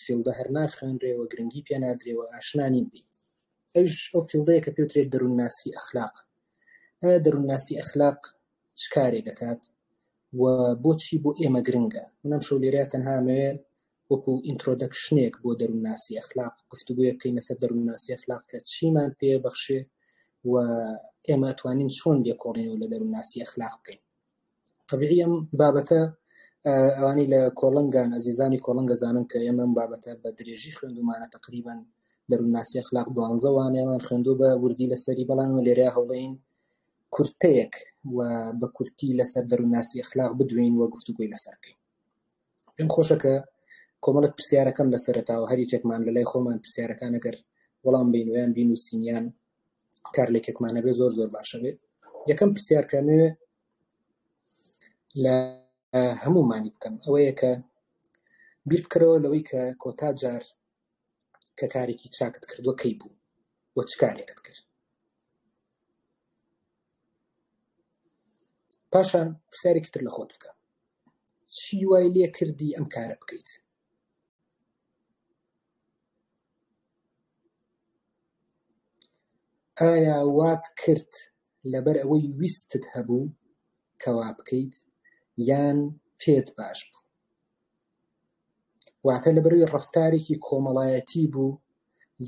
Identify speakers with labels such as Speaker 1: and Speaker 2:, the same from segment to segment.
Speaker 1: فیلدە هەر ناخوێنرێەوە گرنگی پێ نادرێەوە ئاشنا نین بی. ئەو فیلدەیە کە پێوترێت دەروونناسی ئەخلاق. دەروونناسی ئەخلاق چ کارێک دەکات و بۆچی بۆ ئێمە گرنگە؟ منم شەو لێرە تەنها ئەمەوێ وەکو ئینترۆدەکشنێک بۆ دەروونناسی ئەخلاق گفتوگویە بکەین لەسەر دەروونناسی ئەخلاق کە چیمان پێ بەخشێ و ئێمە ئەتوانین چۆن لێکۆڵینەوە لە دەروونناسی ئەخلاق بکەین. طبیعی ئەم بابەتە ئەوانی لە کۆڵنگان ئەزیزانی کۆڵنگ زانن کە ئێمە ئەم بابەتە بە درێژی خوێندومانە تقریباً دەروونناسی ئەخلاق 12 وانەیەمان خوێندووە بە وردی لەسەری، بەڵام لێرە هەوڵەین کورتەیەک و بە کورتی لەسەر دەروونناسی ئەخلاق بدوین و گفتوگوی لەسەر بکەین. پێم خۆشە کە کۆمەڵک پرسیارەکەم لەسەرەتاوە هەر یەکێکمان لەلای خۆمان پرسیارەکان ئەگەر وەڵام بینویان بینوسینیان کار لێکێکمانە بێ زۆر زۆر باشە بێ. یەکەم پرسیارکەمێ لە هەمومانی بکەم ئەوەیە کە بیر بکەرەوە لەوەی کە کۆتا جار کە کارێکی چاکت کردووە کەی بوو و چ کارێکت کرد. پاشان پرسیارێکی تر لە خۆت بکە، چی وای لێ کردی ئەم کارە بکەیت؟ ئایا وات کرد لەبەر ئەوەی ویستت هەبوو کەوا بکەیت یان پێت باش بوو؟ واتە لەبەروی ڕەفتارێکی کۆمەڵایەتی بوو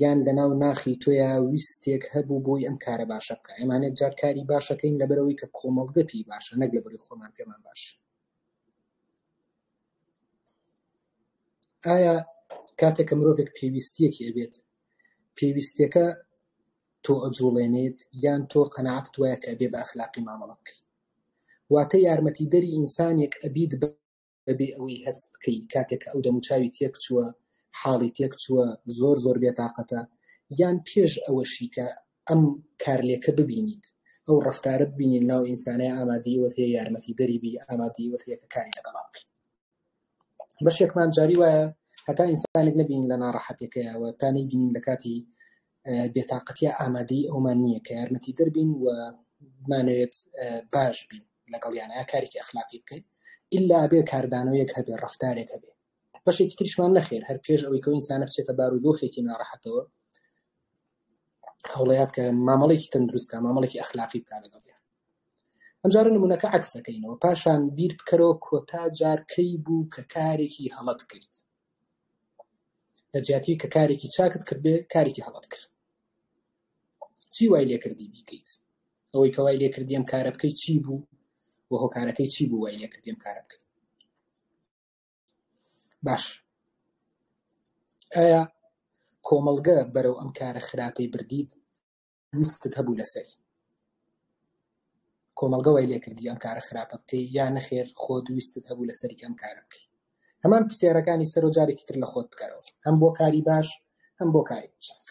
Speaker 1: یان لەناو ناخی تۆیە ویستێک هەبوو بۆی ئەم کارە باشە بکە؟ ئێمانێک جار کاری باشەکەین لەبەرەوەی کە کۆمەڵگە پێی باشە، نەک لەبەروی خۆمان پێمان باشە. ئایا کاتێک کە مرۆڤێک پێویستیەکی ئەبێت پێویستیەکە تۆ ئەجوڵێنێت یان تۆ قەناعەتت وایە کە ئەبێ بە ئەخلاقی مامەڵە بکەیت؟ واتە یارمەتیدەری ئینسانێک ئەبیت بەبێ ئەوەی هەست بکەیت کاتێک ئەو دەموچاوی تێک چووە، حاڵی تێک چووە، زۆر زۆر بێتاقەتە، یان پێش ئەوەشی کە ئەم کارلێکە ببینیت ئەو ڕەفتارە ببینین ناو ئینسانەیە ئامادەیەوەت هەیە یارمەتیدەری بی، ئامادەیەوەت هەیە کە کاری لەگەڵا بکەیت. بەشێکمان جاری وایە هەتا ئینسانێک نەبین لە ناڕەحەتێکەیەوە تا نەیبینین لە کاتی بێتاقەتیە ئامادەی ئەومان نییە کە یارمەتیدەر بین و بمانەوێت باش بین لەگەڵیانە کارێکی ئەخلاقی بکەین ئیلا بێ کاردانەوەیەک هەبێ، ڕەفتارێک هەبێ. بەشێکی تریشمان نەخێر هەر پێش ئەوەی کە ئینسانە بچێتە بارودۆخێکی ناڕەحەتەوە هەوڵەیات کە مامەڵێکی تەندروستکە، مامەڵێکی ئەخلاقی بکات لەگەڵیان. ئەمجارە نمونەکە عەکسەکەینەوە. پاشان بیر بکەرەوە کۆتا جار کەی بوو کە کارێکی هەڵەت کرد، لە جیاتی کە کارێکی چاکت کرد بێ کارێکی هەڵەت کرد. چی وای لێ کردی بیکەیت؟ ئەوەی کە وای لێ کردی ئەم کارە بکەیت چی بوو و هۆکارەکەی چی بوو وای لێ کردی ئەم کارە بکەیت؟ باش، ئایا کۆمەڵگە بەرەو ئەم کارە خراپەی بردیت ویستت هەبوو لەسەری؟ کۆمەڵگە وای لێ کردی ئەم کارە خراپە بکەی یان نەخێر خۆت ویستت هەبوو لەسەری ئەم کارە بکەی؟ هەمان پرسیارەکانی سەر و جارێکی تر لە خۆت بکەرەوە، هەم بۆ کاری باش هەم بۆ کاری چاک.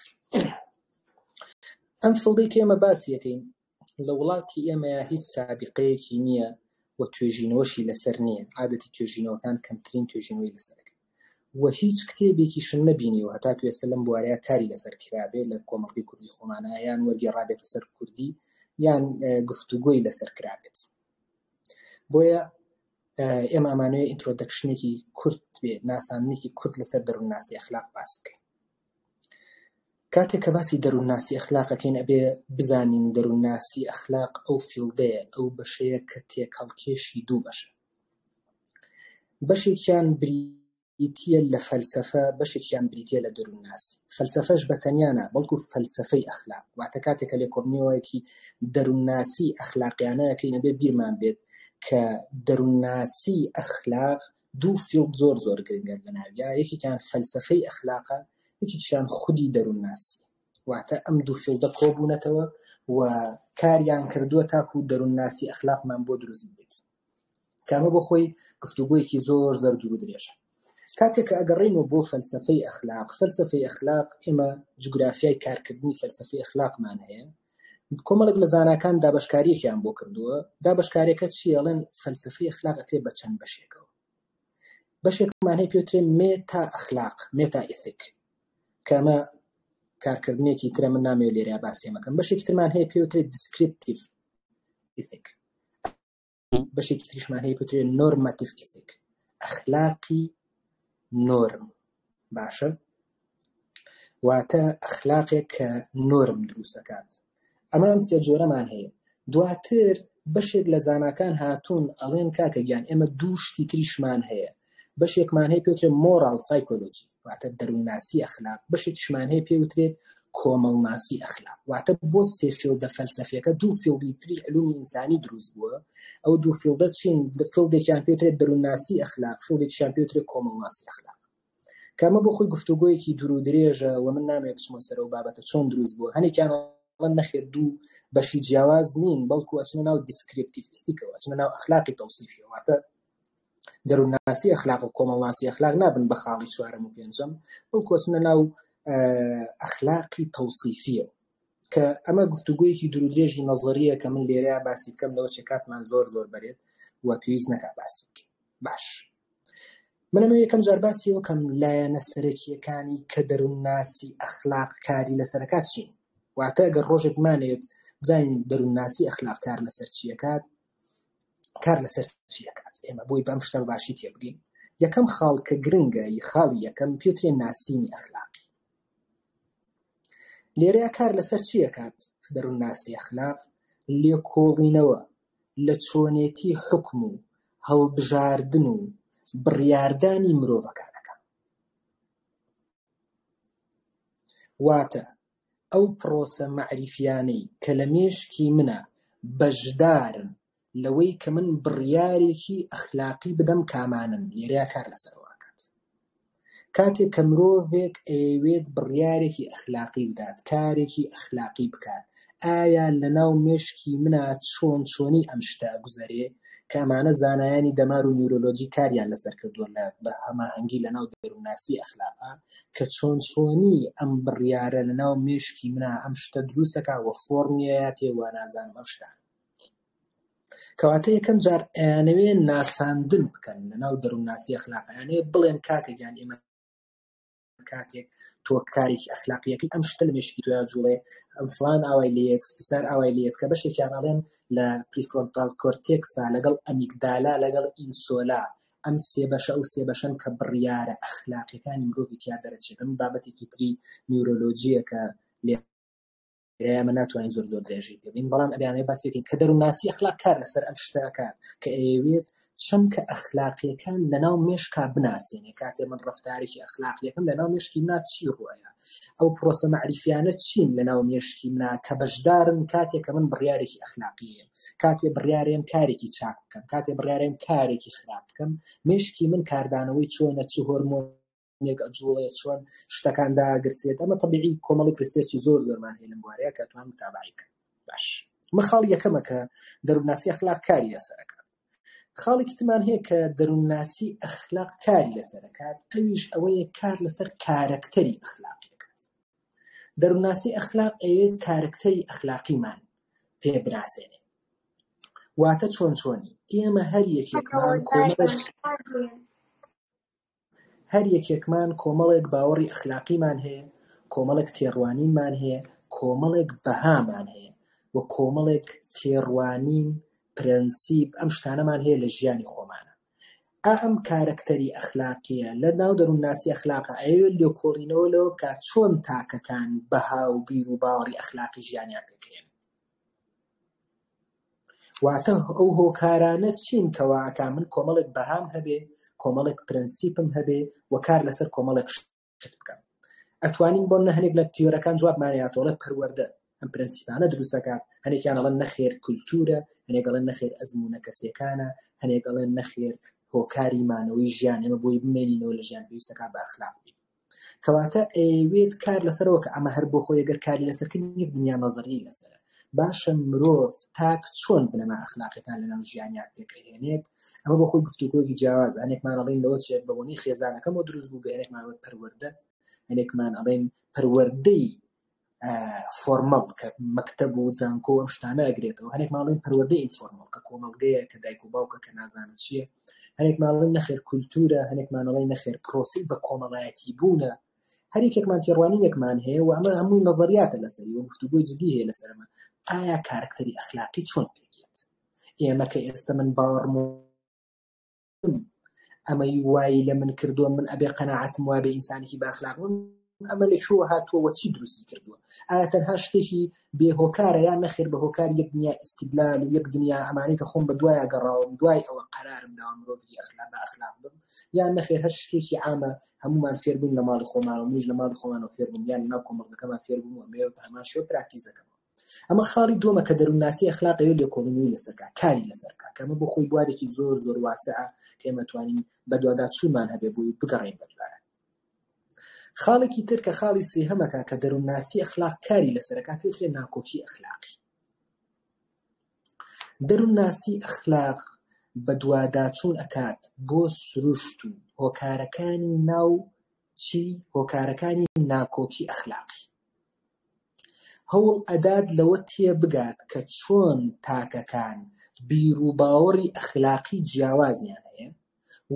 Speaker 1: ئەم فڵدەی کە ئێمە باسی یەکەین لە وڵاتی ئێمەیە هیچ سابقەیەکی نییە و توێژینەوەشی لەسەر نییە، عادەتی توێژینەوەکان کەمترین توێژینەوەی لەسەرەکە و هیچ کتێبێکیشم نەبینیوە هەتا کوێستە لەم بوارەیە کاری لەسەر کرابێ لە کۆمەڵگەی کوردی خۆمانە یان وەرگێڕابێتە سەر کوردی یان گفتوگۆی لەسەر کرابێت. بۆیە ئێمە ئەمانەیە ئینترۆدەکشنێکی کورت بێ، ناساننێکی کورت لەسەر دەروونناسی ئەخلاق باس بکەین. کاتێک کە باسی دەروونناسی ئەخلاقەکەین ئەبێ بزانین دەروونناسی ئەخلاق ئەو فیلدەیە، ئەو بەشەیە کە تێکەڵکێشی دوو بەشە. بەشێکیان بریتیە لە فەلسەفە، بەشێکیان بریتیە لە دەروونناسی. فەلسەفەش بەتەنیانە بەڵکو فەلسەفەی ئەخلاق، واتە کاتێک کە لێکۆڵینەوەیەکی دەروونناسی ئەخلاقیانەیەکەین ئەبێ بیرمان بێت کە دەروونناسی ئەخلاق دوو فیلد زۆر زۆر گرنگە لە ناویە، یەکێکیان فەلسەفەی ئەخلاقە، یەکێکیان خودی دەروونناسی. واتە ئەم دوو فیلدە کۆبوونەتەوە و کاریان کردووە تاکو دەروونناسی ئەخلاقمان بۆ دروست بێت. کامە بۆ خۆی گفتوگۆیەکی زۆر زەرد و درێژە. کاتێک کە ئەگەڕێینەوە بۆ فەلسەفەی ئەخلاق، فەلسەفەی ئەخلاق ئێمە جوگرافیای کارکردنی فەلسەفەی ئەخلاقمان هەیە. کۆمەڵێک لە زاناکان دابەشکاریەکیان بۆ کردووە. دابەشکاریەکە چیەڵێن فەلسەفەی ئەخلاق ئەکرێت بە چەند بەشێکەوە. بەشێکمان هەیە پێوترێ مێتا ئەخلاق، مێتا ئیثیک، کە ئەمە کارکردنێکی ترە من نامەوێت لێرە باسی مەکەم. بەشێکی ترمان هەیە پێوترێت دیسکریپتیڤ ئیثیک، بەشێکی تریشمان هەیە پێوترێت نۆرماتیڤ ئیثیک، ئەخلاقی نۆرم. باشە واتە ئەخلاقێک کە نۆرم دروستەکات. ئەمە ئەم سێ جۆرەمان هەیە. دواتر بەشێک لە زاناکان هاتوون ئەڵێن کاکە گیان ئێمە دوو شتی تریشمان هەیە. بەشێکمان هەیە پێوترێت مۆرال سایکۆلۆجی واتە دەروونناسی ئەخلاق، بەشێکیشمان هەیە پێوترێت کۆمەڵناسی ئەخلاق. واتە بۆ سێ فیلدە فەلسەفیەکە دوو فیلدی تری علومی ئینسانی دروست بووە. ئەو دوو فیلدە چین؟ فیلدێکیان پێوترێت دەروونناسی ئەخلاق، فیلدێکیان پێوترێت کۆمەڵناسی ئەخلاق. کامە بۆ خۆی گفتوگۆیەکی دوور و درێژە و من نامێت بچمە سەر ئەو بابەتە چۆن دروست بووە. هەنێکیان نەخێر دوو بەشی جیاواز نین، بەڵکو ئەچنە ناو دیسکریپتیڤ ئیتیکەوە، ئەچنە ناو ئەخلاقی تەوسیفیەوە. واتە دەروونناسی ئەخلاق و کۆمەڵناسی ئەخلاق نابن بە خاڵی چوارەم و پێنجەم، بەڵکو ئەچنە ناو ئەخلاقی تەوسیفیە کە ئەمە گفتوگۆیەکی دوور و درێژی نەزەریە کە من لێرەیە باسی بکەم لەوە چێ کاتمان زۆر بەرێت و پێویست نەکا باسی بکەین. باش، من ئەمە یەکەم جار باسی ئەوە کەم لایەنە سەرەکیەکانی کە دەروونناسی ئەخلاق کاری لەسەرەکات چین. واتە ئەگەر ڕۆژێک مانێت بزانین دەروونناسی ئەخلاق کار لەسەر چیەکات، کار لەسەر چیەکات، ئێمە بۆی بەم شتە باشی تێبگەین. یەکەم خاڵ کە گرنگە، خاڵی یەکەم پێوترێ ناسینی ئەخلاقی. لێرەیە کار لەسەر چیەکات دەروونناسی ئەخلاق؟ لێکۆڵینەوە لە چۆنێتی حکم و هەڵبژاردن و بڕیاردانی مرۆڤەکانەکە. واتە ئەو پرۆسە مەعریفیانەی کە لە مێشکی منە بەشدارن لەوەی کە من بڕیارێکی ئەخلاقی بدەم کامانن، لێرەیە کار لەسەرەوەکات. کاتێک کە مرۆڤێک ئەیەوێت بڕیارێکی ئەخلاقی بدات، کارێکی ئەخلاقی بکات، ئایا لەناو مێشکی منە چۆنی ئەم شتە گوزەرێ کە ئەمانە زانایانی دەمار و نیورۆلۆجی کاریان لەسەر کردووە لە بە هەماهەنگی لەناو دەروونناسی ئەخلاقا کە چۆنی ئەم بڕیارە لەناو مێشکی منە ئەم شتە دروستەکە وە فۆرمیەیە تێوە نازانم ئەم شتان. کەواتە یەکەم جار ئەیانەوێ ناساندن بکەن لەناو دەروونناسی ئەخلاقا، یانەوێ بڵێن کاکە گیان ئێمە کاتێک تۆ کارێکی ئەخلاقیەکەی ئەم شتە لە مێشکی تۆیا جوڵێ ئەم فلان ئاوای لێت فسار ئاوای لێت کە بەشێکیان ئەڵێن لە پریفرۆنتال کۆرتێکسا لەگەڵ ئەمیگدالا لەگەڵ ئینسۆلا ئەم سێ بەشە ئەو سێ بەشەن کە بڕیارە ئەخلاقیەکانی مرۆڤی تیا دەرەچێت. ئەم بابەتێکی تری نیورۆلۆجیە کە لێرەیە من ناتوانین زۆر درێژی ببین، بەڵام ئەبیانەیە باسێکین کە دەروونناسی ئەخلاق کار لەسەر ئەم شتەکات کە ئەیەوێت چەمکە ئەخلاقیەکان لەناو مێشکا بناسێنێ. کاتێ من ڕەفتارێکی ئەخلاقیەکەم لەناو مێشکی منا چی ڕوویە، ئەو پرۆسە مەعریفیانە چین لەناو مێشکی منا کە بەشدارن کاتێک کە من بڕیارێکی ئەخلاقیە، کاتێ بڕیارێم کارێکی چاک بکەم، کاتێ بڕیارێم کارێکی خراپ بکەم، مێشکی من کاردانەوەی چۆنە، چی هۆرمۆنێک ئەجوڵێت، چۆن شتەکان داگرسێت. ئەمە تەبیعی کۆمەڵی پرسێکی زۆرمان هەیە لەم بوارەیە کە توان متابعی بکەن. باش، مەخاڵ یەکەمە کە دەروونناسی ئەخلاق کاری لەسەرەکات. خاڵێکی ترمان هەیە کە دەروونناسی ئەخلاق کاری لەسەرەکات، ئەویش ئەوەیە کار لەسەر کارەکتەری ئەخلاقیەکات. دەروونناسی ئەخلاق ئەوەیە کارەکتەری ئەخلاقیمان پێ بناسێنێ. واتە چۆنی ئێمە هەر یەکێکمان کۆمەڵێک باوەڕی ئەخلاقیمان هەیە، کۆمەڵێک تێڕوانینمان هەیە، کۆمەڵێک بەهامان هەیە و کۆمەڵێک تێڕوانین پرەنسیب ئەم شتانەمان هەیە لە ژیانی خۆمانە. ئەم کارەکتەری ئەخلاقیە لە ناو دەروونناسی ئەخلاقە ئەوێت لێکۆڵینەوە لەوە کە چۆن تاکەکان بەها و بیر و باوەڕی ئەخلاقی ژیانیان پێکەین. واتە ئەو هۆکارانە چین کەواکە من کۆمەڵێک بەهام هەبێ، کۆمەڵێک پرەنسیپم هەبێ و کار لەسەر کۆمەڵێک شت بکەم. ئەتوانین بۆ هەنێک لە تیۆرەکان جوابمانەیەتەوە پەروەردە ئەم پرەنسیپانە دروستەکات. هەنێکیان ئەڵێن نەخێر کولتورە، هەنێک ئەڵێن نەخێر ئەزموونە کەسێکانە، هەنێک ئەڵێن نەخێر هۆکاری مانەوەی ژیان، ئێمە بۆی بمێنینەوە لە ژیان پێویستەکە بە ئەخلاق بین. کەواتە ئەیەوێت کار لەسەرەوە کە ئەمە هەر بۆ خۆی ئەگەر کاری لەسەرکرد یەک دنیا نەزەری لەسەرە. باشە مرۆڤ تاک چۆن بنەما ئەخلاقیەکان لەناو ژیانیان پێکەهێنێت. ئەمە بۆ خۆی گفتوگۆیەکی جیاواز. هەنێکمان ئەڵێن لەوە چێت بەبوونی خێزانەکەمەوە دروست بوو، هەنێکمان ئەوێت پەروەردە، هەنێکمان ئەڵێن پەروەردەی فۆرمەڵ کە مەکتەب و جانکۆ ئەم شتانە ئەگرێتەوە، هەنێکمان ئەڵێن پەروەردەی ئینفۆرمەڵ کە کۆمەڵگەیە کە دایک و باوکە کە نازانم چییە، هەنێکمان ئەڵێن نەخێر کولتورە، هەنێکمان ئەڵێن نەخێر پرۆسی بە کۆمەڵایەتی بوونە. هەر یەکێکمان تێڕوانینێکمان هەیە و ئەمە هەموو نەزەریاتە لەسەری و گفتوگۆی جدی هەیە لەسەرمە. ئایا کارکتەری ئەخلاقی چۆن پێکێت؟ ئێمە کە ئێستا من باوەڕم ئەمەی وای لە من کردووە من ئەبێ قەناعەتم وا بێ ئینسانێکی باخلاق ئەمە لە شو هاتووە چی دروستی کردووە ئایا تەنها شتێکی بێهۆکارە یان نەخێر بە هۆکار یەک دنیا ئیستیدلال و یەک دنیا ئەمانەی کە خۆم بە دوایە گەڕاوم دوای ئەوە قەرارم داوە مرۆڤی ئەخلاق بە ئەخلاق بم یان نەخێر هەر شتێکی عامە هەمومان فێر بوون لە ماڵی خۆمان و منیش لە ماڵی خۆمانەوە فێر بووم یان ناو کۆمەڵگەکەمان فێر بووم و ئەمێ بە هەمان شێوە پراکتیزەکەم ئەمە خاڵی دووەمە کە دەروونناسی ئەخلاقی لێکۆڵینەوەی لەسەرکە کاری لەسەرکە کە ئەمە بۆ خۆی بوارێکی زۆر زۆر واسعە کە ئێمە توانین بە دوواداچوومان هەبێ بۆی بگەڕین بەدوایە خاڵێکی تر کە خاڵی سێهەمەکە کە دەروونناسی ئەخلاق کاری لەسەرکە پێوترێت ناکۆکی ئەخلاقی دەروونناسی ئەخلاق بە دوواداچوون ئەکات بۆ سروشت و هۆکارەکانی ناو هۆکارەکانی ناکۆکی ئەخلاقی هەوڵ ئەدات لەوە تێ بگات کە چۆن تاکەکان بیر و باوەڕی ئەخلاقی جیاوازیان هەیە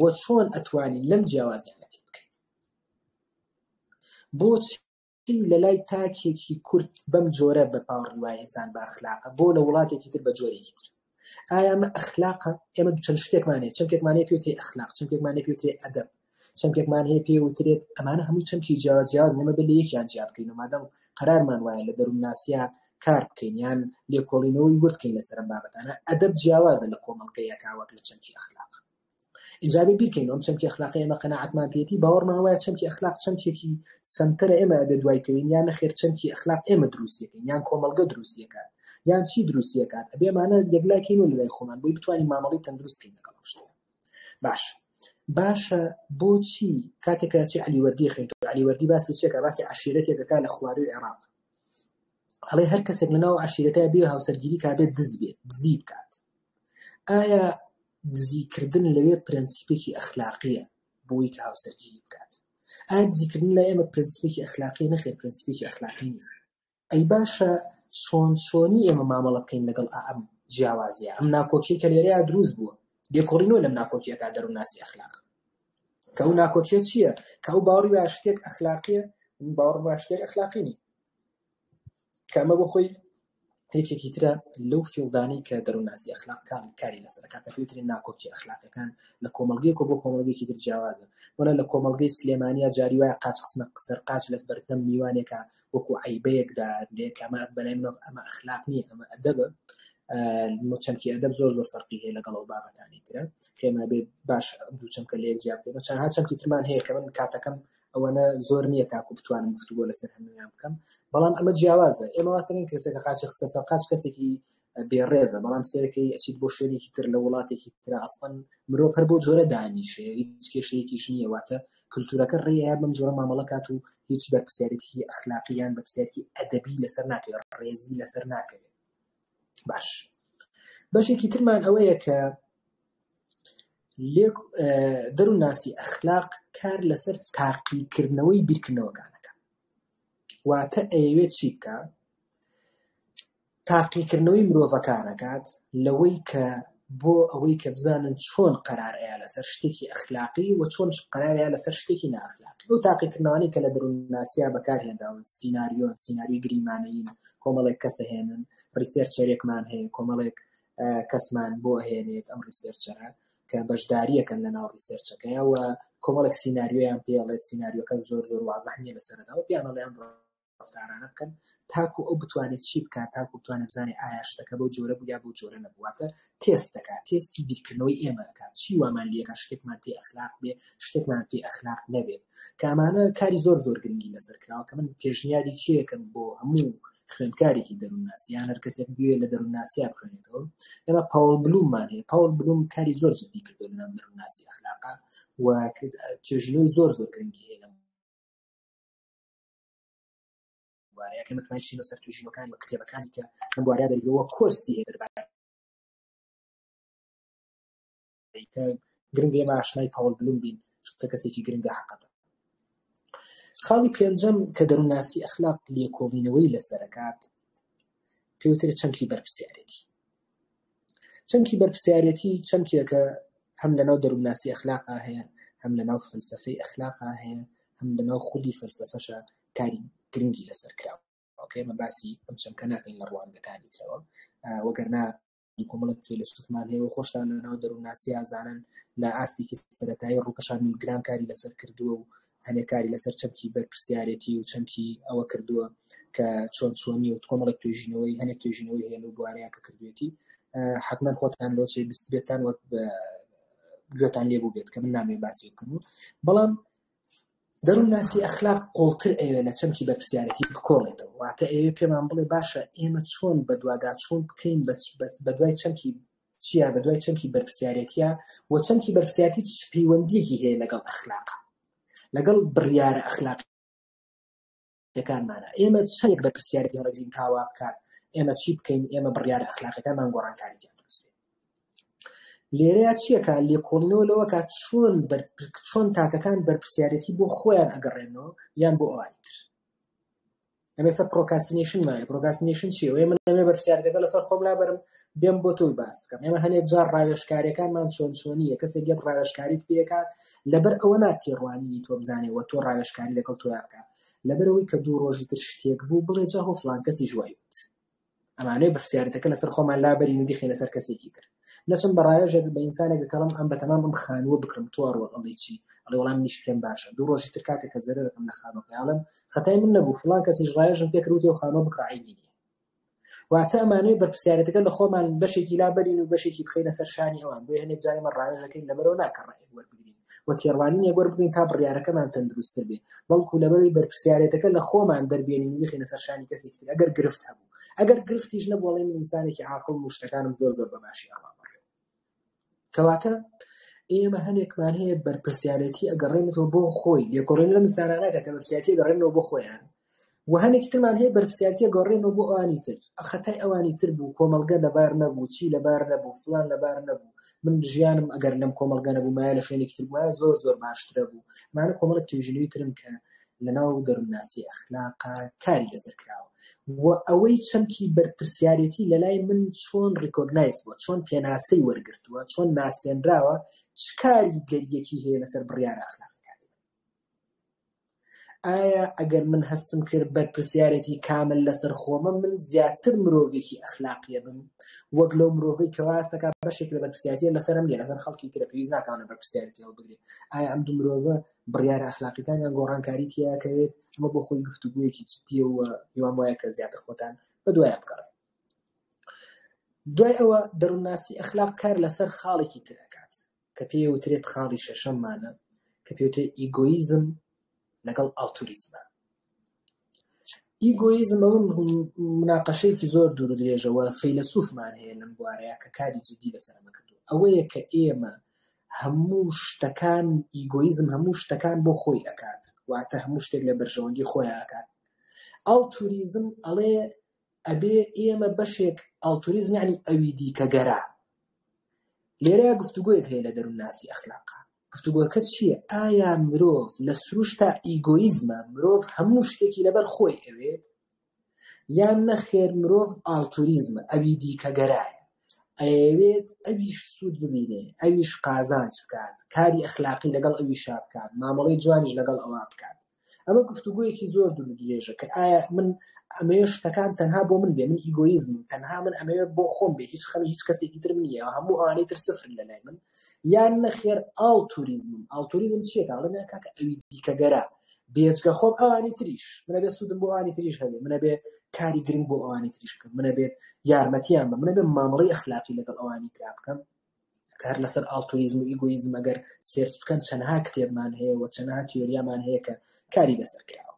Speaker 1: و چۆن ئەتوانین لەم جیاوازیانە تێ بکەین بۆچی لە لای تاکێکی کورد بەم جۆرە بە پاوەڕی وای ئینسان بە ئەخلاقە بۆ لە وڵاتێکی تر بە جۆرێکی تر ئایا ئەمە ئەخلاقە ئێمە چەند شتێکمان هەیە چەمکێکمان هەیە پێوترێ ئەخلاق چەمکێکمان هەیە پێوترێ ئەدەب چەمکێکمان هەیە پێوترێت ئەمانە هەموو چەمکی جیاواز نەمە بێ لە یەکیان جیا بکەین و مادام قەرارمان وایە لە دەروونناسیە کار بکەین یان لێکۆڵینەوەی ورد بکەین لەسەر ئەم بابەتانە ئەدەب جیاوازە لە کۆمەڵگەیەکا وەک لە چەمکی ئەخلاق ئینجابی بیرکەین ئەم چەمکی ئەخلاقی ئێمە قەناعەتمان پێێتی باوەڕمان وایە چەمکی ئەخلاق چەمکێکی سەمترە ئێمە ئەبێ دوایکەوین یان نەخێر چەمکی ئەخلاق ئێمە دروستیەکەین یان کۆمەڵگە دروستیەکات یان چی دروستیەکات ئەبێمانە یەکلایکەین و لە لای خۆمان بۆی بتوانین مامەڵەی تەندروستکەین لەگەڵ ئەم شتە باشە بۆچی کاتێکە چی عەلیوەردی خوێنیتەوە عەلیوەردی باسی چێکە باسی عەشیرەتێکەکە لە خواروی عێراق هەڵێ هەر کەسێک لەناو عەشیرەتە بێ هاوسەرگیری کابێت دزی بکات ئایا دزیکردن لەوێ پرەنسیپێکی ئەخلاقیە بۆی کە هاوسەرگیری بکات ئایا دزیکردن لە ئێمە پرەنسیپێکی ئەخلاقی نەخێر پرەنسیپێکی ئەخلاقی نیست ئەی باشە چۆنی ئێمە مامەڵە بکەین لەگەڵ ئەم جیاوازیە ئەم ناکۆکی کە لێرەیە دروست بووە لێکۆڵینەوە لەم ناکۆکیەکە دەروونناسی ئەخلاق کە ئەو ناکۆکیە چییە کە ئەو باوەڕی بە شتێک ئەخلاقیە باوەڕ بە شتێک ئەخلاقی نی کە ئەمە بۆ خۆی یەکێکی ترە لەو فیڵدانی کە دەروونناسی ئەخلاق کاری لەسەرەکە کە پێوترێن ناکۆکی ئەخلاقیەکان لە کۆمەڵگەیەک بۆ کۆمەڵگەیەکی تر جیاوازە وەنە لە کۆمەڵگەی سلێمانیە جاری وایە قاچ خستنە سەر قاچ لە بەردەم میوانێکە وەکو عەیبەیەکدا کە ئەمە بەلای منەوە ئەمە ئەخلاق نییە ئەمە ئەدەبە چەمکی ئەدەب زۆر فەرقی هەیە لەگەڵ ئەو بابەتانی ترە کە ئێمە بێ باش دوو چەمکە لە یەک جیا بکەین چەندها چەمکی ترمان هەیە کە من کاتەکەم ئەوەنە زۆر نییە تاکو بتوانم گفتوگۆ لەسەر هەموویان بکەم بەڵام ئەمە جیاوازە ئێمە واسەرین کەسێکە قاچی خستە سەر قاچ کەسێکی بێڕێزە بەڵام سێرەکەی ئەچیت بۆ شوێنێکی تر لە وڵاتێکی تر ئەسڵەن مرۆڤ هەر بۆ جۆرە دانیشێ هیچ کێشەیەکیش نییە واتە کلتورەکە ڕێیە بەم جۆرە مامەڵە کات و هیچ بەرپرسیارەتی ئەخلاقییان بەرپرسیارەتی ئەدەبی لەسەر ناکەوێت ڕێزی لەسەر ناکەوێت باش بەشێکی ترمان ئەوەیە کە دەروونناسی ئەخلاق کار لەسەر تاقیکردنەوەی بیرکردنەوەکانەکە واتە ئەیەوێت چی بکە تاقیکردنەوەی مرۆڤەکانەکات لەوەی کە بۆ ئەوەی کە بزانن چۆن قەرارەیە لەسەر شتێکی ئەخلاقی و چۆن قەرارەیە لەسەر شتێکی نائەخلاقی ئەو تاقیکردنەوەی کە لە دەروونناسیە بەکارهێنراون سیناریۆی گریمانەیین کۆمەڵێک کەسە هێنن ریسێرچەرێکمان هەیە کۆمەڵێک کەسمان بۆ هێنێت ئەم ریسێرچەرە کە بەشداریەکەن لەناو ریسێرچەکەیە و کۆمەڵێک سیناریۆیان پێڵێت سیناریۆکە زۆر واضح نییە لەسەردا و پیانەڵیان ڕفتارانە بکەن تاکو ئەو بتوانێت چی بکات تاکو بتوانێت بزانێت ئایا شتەکە بۆ جۆرە بوو یا بۆ جۆرە نەبواتە تێست دەکات تێستی بیرکردنەوەی ئێمە دەکات چی وامان لێکە شتێکمان پێ ئەخلاق بێ شتێکمان پێ ئەخلاق نەبێت کە ئەمانە کاری زۆر گرنگی لەسەر کراوە کە من پێشنیاری چیەکەم بۆ هەموو خوێندکارێکی دەروونناسی یان هەر کەسێک بوێ لە دەروونناسییا بخوێنێتەوە ئێمە پاول بلوممان هەیە پاول بلوم کاری زۆر جدی کردو لە دەروونناسی ئەخلاقا و توێژینەوەی زۆر گرنگی هەیە وارەیەکە متمای چینە سەر توێژینەوەکانی و کتێبەکانی کە ئەم بوارەیە دەریەوە کۆرسی هەیە دەربارەی کە گرنگە ئێمە ئاشنای پاول بلوم بین کە کەسێکی گرنگە حەقەتە خاڵی پێنجەم کە دەروونناسی ئەخلاق لێکۆڵینەوەی لەسەرەکات پێوترێت چەمکی بەرپرسیارەتی چەمکی بەرپرسیارەتی چەمکێکە هەم لەناو دەروونناسی ئەخلاقا هەیە هەم لەناو فەلسەفەی ئەخلاقا هەیە هەم لەناو خودی فەلسەفەشە کاری گرنگی لەسەر کراوە ئەمە باسی ئەم چەمکە ناکەین لە ڕوانگەکانی ترەوە وەگەرنا کۆمەڵێک فیلسوفمان هەیە و خۆشتان لەناو دەروونناسی ئازانن لە ئاستێکی سەرەتایی ڕووکەشان میلگرام کاری لەسەر کردووە و هەنێکاری لەسەر چەمکی بەرپرسیارەتی و چەمکی ئەوە کردووە کە چۆنی و کۆمەڵێک توێژینەوەی هەنێک توێژینەوەی هەیە و بوارەیە کە کردوێتی حتمما خۆتان لۆ چێ بیست بێتان وەک گوێتان لێبوو بێت کە من نامێ باسی بکەم بەڵام دەروونناسی ئەخلاق قوڵتر ئەوێ لە چەمکی بەرپرسیارەتی بکۆڵێتەوە واتە ئەوێ پێمان بڵێ باشە ئێمە چۆن بەدوادا چۆن بکەین بە دوای چەمکی چیە بە دوای چەمکی بەرپرسیارەتیە و چەمکی بەرپرسیارەتی چ پەیوەندیەکی هەیە لەگەڵ ئەخلاقە لەگەڵ بڕیارە ئەخلاقیەکانمانە ئێمە چەندێک بەرپرسیارەتی هەڵەگرین تاوا بکات ئێمە چی بکەین ئێمە بڕیارە ئەخلاقیەکانمان گۆڕانکاریتیان دروست بێت لێرەیە چیەکە لێکۆڵینەوە لەوە کات چۆن تاکەکان بەرپرسیارەتی بۆ خۆیان ئەگەڕێنەوە یان بۆ ئەوانی تر ئەمێستا پرۆکاستینێشنمانە پرۆکاستینێشن چیە ئێمە ئەمێ بەرپرسیارەتەکە لەسەر خۆم لابەرم بێم بۆ تۆی باس بکەم ئێمە هەنێک جار ڕاوێژکاریەکانمان چۆنیە کەسێک گەت ڕاوێژکاریت پێکات لەبەر ئەوە ناتێڕوانینی تۆ بزانێەوە تۆ ڕاوێژکاری لەگەڵ تۆیا بکات لەبەرەوەی کە دوو ڕۆژی تر شتێک بوو بڵێ جا هۆ فڵان کەسی ژوای بوت ئەمانەی بەرپرسیارەتەکە لەسەر خۆمان لابەرین و دیخینە سەر کەسێکی تر نەچەند بە ڕاوێژێک بە ئینسانێک کەڵم ئەم بەتەمام ئەم خانووە بکڕم تۆ ڕۆڵ ئەڵێ چی ئەڵێ وەڵام نیش پێم باشە دوو ڕۆژی تر کاتێک کە زەرەرەکەم لە خانووەکە ئاڵم خەتای من نەبوو فڵان کەسیش ڕاوێژم پێکردوتێ و خانووە بکڕایی بینی واتە ئەمانەی بەرپرسیارەتەکە لە خۆمان بەشێکی لابەرین و بەشێکی بخەینە سەر شانی ئەوان بۆیە هەنێک جارێ مە ڕاوێژەکەین لەبەرەوە ناکە ڕێک وەربگرین و تێڕوانینێک وەربگرین تا بڕیارەکەمان تەندروستتر بێ بەڵکو لەبەرەوەی بەرپرسیارەتەکە لە خۆمان دەربێنین و بخەینە سەر شانی کەسێکی تر ئەگەر گرفت هەبوو ئەگەر گرفتیش نەبوو ئەڵێ من ئینسانێکی عاقڵ و شتەکانم زۆر بەباشی ئەڕابڕێ کەواتە ئێمە هەنێکمان هەیە بەرپرسیارەتی ئەگەڕێنێتەوە بۆ خۆی لێکۆڵین لە میسانانەکە کە بەرپرسیارەتی ئەگەڕێنەوە بۆ خۆیان و هەنێکی ترمان هەیە بەرپرسیارەتی ئەگەڕێنەوە بۆ ئەوانی تر خەتای ئەوانی تر بوو کۆمەڵگە لەبار نەبوو چی لەبار نەبوو فڵان لەبار نەبوو من ژیانم ئەگەر لەم کۆمەڵگە نەبوو مایە لە شوێنێکی تر بووە زۆر باشترە بوو مانە کۆمەڵێک توێژینەوەی ترم کە لەناو دەروونناسی ئەخلاقا کاری لەسەر کراوە و ئەوەی چەمکی بەرپرسیارەتی لەلای من چۆن ڕیکۆگنایز بووە چۆن پێناسەی وەرگرتووە چۆن ناسێنراوە چ کاری گەریەکی هەیە لەسەر بڕیارە ئەخلاقەکانی ئایا ئەگەر من هەستم کرد بەرپرسیارەتی کامل لەسەر خۆمە من زیاتر مرۆڤێکی ئەخلاقیە بم وەک لەو مرۆڤەی کە واستەکە بەشێک لە بەرپرسیارەتی لەسەرم لێ لەسەر خەڵکی ترە پێویست ناکەونە بەرپرسیارەتی هەڵبگرێت ئایا ئەم دوو مرۆڤە بڕیارە ئەخلاقیەکانیان گۆڕانکاری تیاکەوێت ئەمە بۆ خۆی گفتوگویەکی جددیە و هیوام وایە کە زیاتر خۆتان بەدوایە بگەڕێن دوای ئەوە دەروونناسی ئەخلاق کار لەسەر خاڵێکی تر ئەکات کە پێوترێت خاڵی شەشەممانە کە پێوترێت ئیگۆیزم لەگەڵ ئالتوریزمە ئیگۆیزم ئەوە مناقەشەیەکی زۆر دوور درێژەوە فەیلسوفمان هەیە لەم بوارەیە کە کاری جددی لەسەرمە کردووە ئەوەیە کە ئێمە هەموو شتەکان ئیگۆیزم هەموو شتەکان بۆ خۆی ئەکات واتە هەموو شتێک لە بەرژەوەندی خۆی ئەکات ئالتوریزم ئەڵێ ئەبێ ئێمە بەشێک ئالتوریزم یعنی ئەوی دیکەگەرا لێرە گفتوگۆیەک هەیە لە دەروونناسی ئەخلاقا گفتوگۆکە چییە ئایا مرۆڤ لە سروشتا ئیگۆیزمە مرۆڤ هەموو شتێکی لەبەر خۆی ئەوێت یان نەخێر مرۆڤ ئالتوریزمە ئەوی دیکەگەرایە ئەوێت ئەویش سوود ببینێ ئەویش قازانج بکات کاری ئەخلاقی لەگەڵ ئەویشا بکات مامەڵەی جوانیش لەگەڵ ئەوە بکات ئەمە گفتوگۆیەکی زۆر دوور درێژە کە ئایا من ئەمەیە شتەکان تەنها بۆ من بێ من ئیگۆیزم تەنها من ئەمەیە بۆ خۆم بێ هیچ خەمی هیچ کەسێکی ترم نییە هەموو ئەوانەی تر سفر لەلای من یان نەخێر ئالتوریزم چیەکە ئەڵێ کاکە ئەوی دیکەگەرا بێجگە خۆم ئەوانی تریش منە بێ سوودم بۆ ئەوانی تریش هەبێ منە بێ کاری گرنگ بۆ ئەوانی تریش بکەم منە بێت یارمەتیان بە منە بێ مامەڵەی ئەخلاقی لەگەڵ ئەوانی ترا بکەم کار لەسەر ئالتوریزم و ئیگۆیزم ئەگەر سێرچ بکەن چەندها کتێبمان هەیە و چەندها تیۆریامان هەیە کە کاری لەسەر کراوە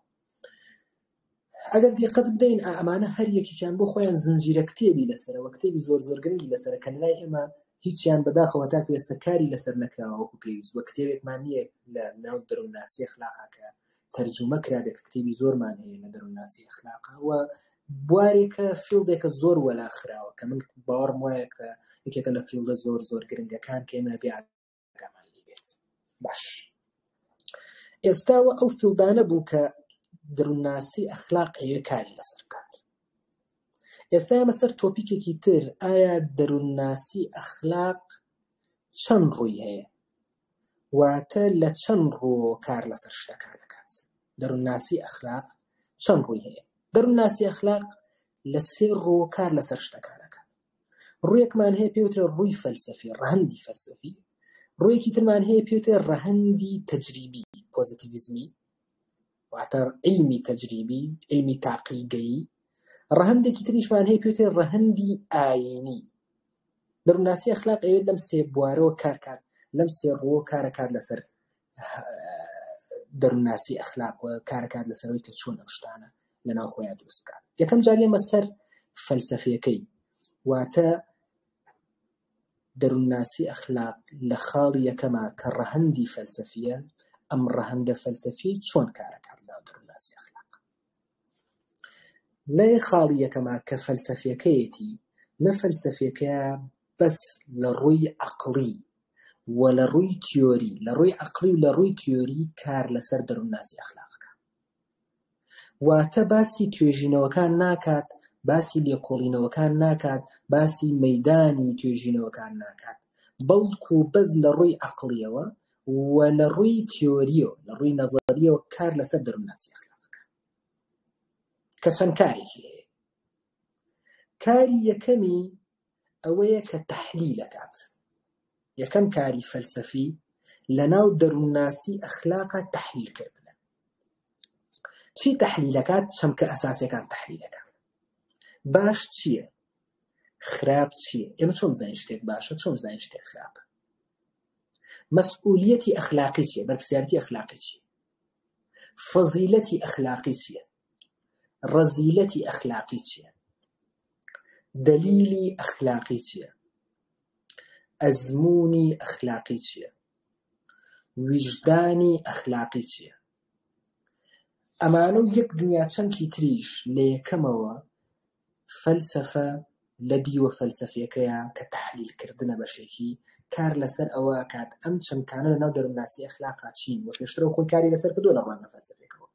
Speaker 1: ئەگەر دیقەت بدەین ئەمانە هەر یەکێکیان بۆ خۆیان زنجیرە کتێبی لەسەرەوە کتێبی زۆر گرنگی لەسەرە کە لای ئێمە هیچیان بەداخەوە تا پێویستە کاری لەسەر نەکراوە وەکو پێویست وە کتێبێکمان نییە لە ناو دەروونناسی ئەخلاقا کە تەرجومە کرابێت کە کتێبی زۆرمان هەیە لە دەروونناسی ئەخلاقا و بوارێکە فیلدێکە زۆر وەلاخراوە کە من باوەڕم وایە کە یەکێکە لە فیلدە زۆر گرنگەکان کە ئێمە بێ ئاگامان لێ بێت باش ئێستاوە ئەو فیلدانە بوو کە دەروونناسی ئەخلاق هەیە کاری لەسەر بکات ئێستا ئێمە سەر تۆپیکێکی تر ئایا دەروونناسی ئەخلاق چەند ڕووی هەیە واتە لە چەند ڕوو کار لەسەر شتەکان دەکات دەروونناسی ئەخلاق چەند ڕووی هەیە دەروونناسی ئەخلاق لە سێ ڕوو کار لەسەر شتەکان دەکات ڕوویەکمان هەیە پێوترە ڕووی فەلسەفی ڕەهەندی فەلسەفی ڕوویەکی ترمان هەیە پێوترە ڕەهەندی تەجریبی پۆزیتیڤیزمی واتە علمی تەجریبی علمی تاقیگەیی ڕەهەندێکی تریشمان هەیە پێوترە ڕەهەندی ئاینی دەروونناسی ئەخلاق ئەوێت لەم سێ بوارەوە کارکات لەم سێ ڕووە کارەکات لەسەر دەروونناسی ئەخلاق و کارەکات لەسەرەوەی کە چۆن ئەم شتانە لەناو خۆیان دروست بکات یەکەم جار ئێمە سەر فەلسەفیەکەی واتە دەروونناسی ئەخلاق لە خاڵی یەکەما کە ڕەهەندی فەلسەفیە ئەم ڕەهەندە فەلسەفی چۆن کارەکات لە دەروونناسی ئەخلاق لە خاڵی یەکەما کە فەلسەفیەکەیەتی لە فەلسەفیەکەیە بەس لە ڕووی عەقڵی و لە ڕووی تیۆری لە ڕووی عەقڵی و لە ڕووی تیۆری کار لەسەر دەروونناسی ئەخلاقەکە واتە باسی توێژینەوەکان ناکات باسی لێکۆڵینەوەکان ناکات باسی مەیدانی توێژینەوەکان ناکات بەڵکو بەس لە ڕووی عەقڵیەوە و لە ڕووی تیۆریەوە لە ڕووی نەزەریەوە کار لەسەر دەروونناسی ئەخلاقەکە کە چەند کارێکی هەیە کاری یەکەمی ئەوەیە کە تەحلیلەکات یەکەم کاری فەلسەفی لەناو دەروونناسی ئەخلاقە تەحلیلکردنە چی تەحلیلەکات چەمکە ئەساسیەکان تەحلیلەکان باش چییە خراپ چییە ئێمە چۆن بزانین شتێک باشە چۆن بزانین شتێک خراپە مەسئولیەتی ئەخلاقی چییە بەرپرسیارەتی ئەخلاقی چییە فەزیلەتی ئەخلاقی چییە ڕەزیلەتی ئەخلاقی چییە دلیلی ئەخلاقی چییە ئەزموونی ئەخلاقی چییە ویجدانی ئەخلاقی چییە ئەمانە و یەک دنیا چەمکی تریش لە یەکەمەوە فەلسەفە لە دیوە فەلسەفیەکەیە کە تەحلیلکردنە بەشێکی کار لەسەر ئەوە کات ئەم چەمکانە لەناو دەروونناسی ئەخلاقا چین و پێشترەوە خۆی کاری لەسەر کردووە لە ڕوانگە فەلسەفیەکەوە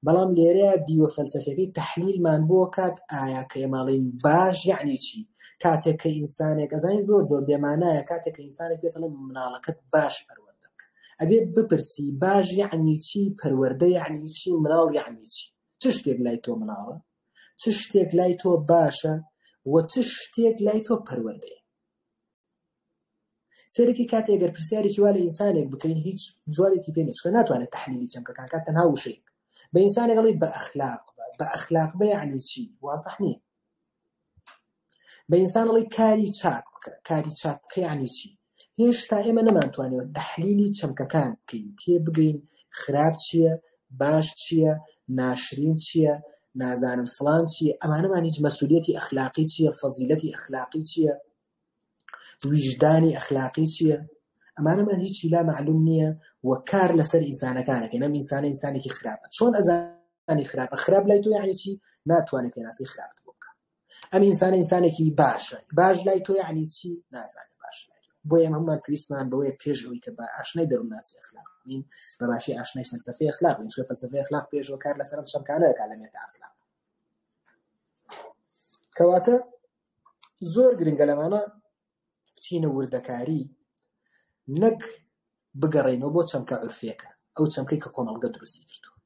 Speaker 1: بەڵام لێرەیە دیوە فەلسەفیەکەی تەحلیلمان بۆ کات ئایا کە ئێماڵین باش یعنی چی کاتێک کە ئینسانێک ئەزانین زۆر بێمانایە کاتێک کە ئینسانێک بێتەڵێ مناڵەکەت باش پەروەردە بکە ئەبێ بپرسی باش یعنی چی پەروەردە یعنی چی مناڵ یعنی چی چ شتێک لای تۆ مناڵە چ شتێک لای تۆ باشە و چ شتێک لای تۆ پەروەردەیە سەرێکی کاتێک ئەگەر پرسیارێکی وا لە ئینسانێک بکەین هیچ جوابێکی پێ نەچکە ناتوانێت تەحلیلی چەمکەکان کات تەنها وشەیەک بە ئینسانێک دەڵێ بە ئەخلاق بە یعنی چی واسەح نییە بە ئینسان دەڵێ کاری چاک بکە کاری چاک بکە یعنی چی هێشتا ئێمە نەمانتوانێت تەحلیلی چەمکەکان بکەین تێبگەین خراپ چییە باش چییە ناشرین چییە نازانم فڵان چییە ئەمانەمان هیچ مەسئولیەتی ئەخلاقی چییە فەزیلەتی ئەخلاقی چییە ویجدانی ئەخلاقی چییە ئەمانەمان هیچی لا معلوم نییە و کار لەسەر ئینسانەکانەکەن ئەم ئینسانە ئینسانێکی خراپە چۆن ئەزانی خراپە خراپ لای تۆ یعنی چی ناتوانێت پێناسی خراپت بۆ بکە ئەم ئینسانە ئینسانێکی باشە باش لای تۆ یعنی چی نازانێت باش لای تۆ بۆ ئێمە هەمومان پێویستمان بەوەیە پێش ئەوەی کە بە ئاشنای دەروونناسی ئەخلاق بین بە باشی ئاشنای فەلسەفەی ئەخلاق بین چۆن فەلسەفەی ئەخلاق پێشەوە کار لەسەر ئەم چەمکانە دەکات لە مێتە ئەخلاق کەواتە زۆر گرنگە لەمانە بچینە وردەکاری نەک بگەڕێنەوە بۆ چەمکە عورفیەکە ئەو چەمکەی کە کۆمەڵگە دروستی کردووە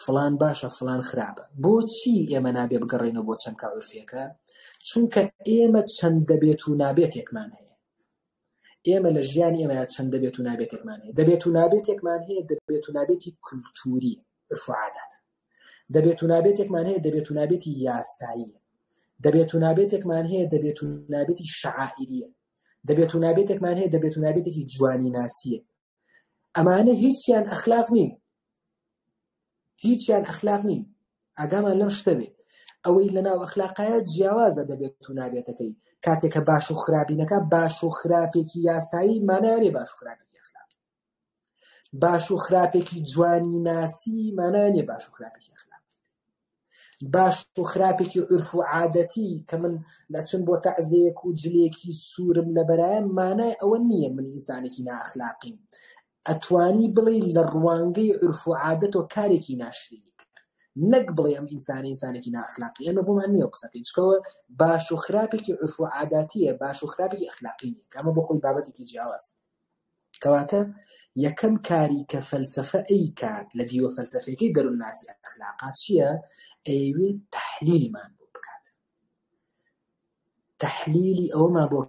Speaker 1: فڵان باشە فڵان خراپە بۆچی ئێمە نابێ بگەڕێنەوە بۆ چەمکە عورفیەکە چونکە ئێمە چەند دەبێت و نابێتێکمان هەیە ئێمە لە ژیانی ئێمە چەند دەبێت و نابێتێکمان هەیە دەبێت و نابێتێکمان هەیە دەبێت و نابێتی کولتوری عرف و عادات دەبێت و نابێتێکمان هەیە دەبێت و نابێتی یاسایی دەبێت و نابێتێکمان هەیە دەبێت و نابێتی شەعائیریە دەبێت و نابێتێکمان هەیە دەبێت و نابێتێکی جوانی ناسیە ئەمانە هیچیان ئەخلاق نین هیچیان ئەخلاق نین ئاگامان لەم شتە بێ ئەوەی لەناو ئەخلاقایە جیاوازە دەبێت و نابێتەکەی کاتێک کە باش و خراپینەکە باش و خراپێکی یاسایی مانایانێ باش و خراپێکی ئەخلاقی باش و خراپێکی جوانی ناسی مانایانێ باش و خراپێکی ئەخلاقی باش و خراپێکی عرف و عادەتی کە من لەچم بۆ تەعزیەک و جلێکی سوورم لە بەرایەم مانای ئەوە نییە من ئینسانێکی ناخلاقیم ئەتوانی بڵێ لە ڕوانگەی عرف و عادەتەوە کارێکی ناشرینی کرد نەک بڵێ ئەم ئینسانێکی ناخلاقی ئەمە بۆمان نییە قسەکەی چکەوە باش و خراپێکی عرف و عاداتیە باش و خراپێکی ئەخلاقی نییە ئەمە بۆ خۆی بابەتێکی جیاواز کەواتە یەکەم کاری کە فەلسەفە ئەیکات لە دیوە فەلسەفەکەی دەروونناسی ئەخلاقات چییە ئەیوێت تەحلیلمان بۆ بکات تحلیلی ئەوەما بۆ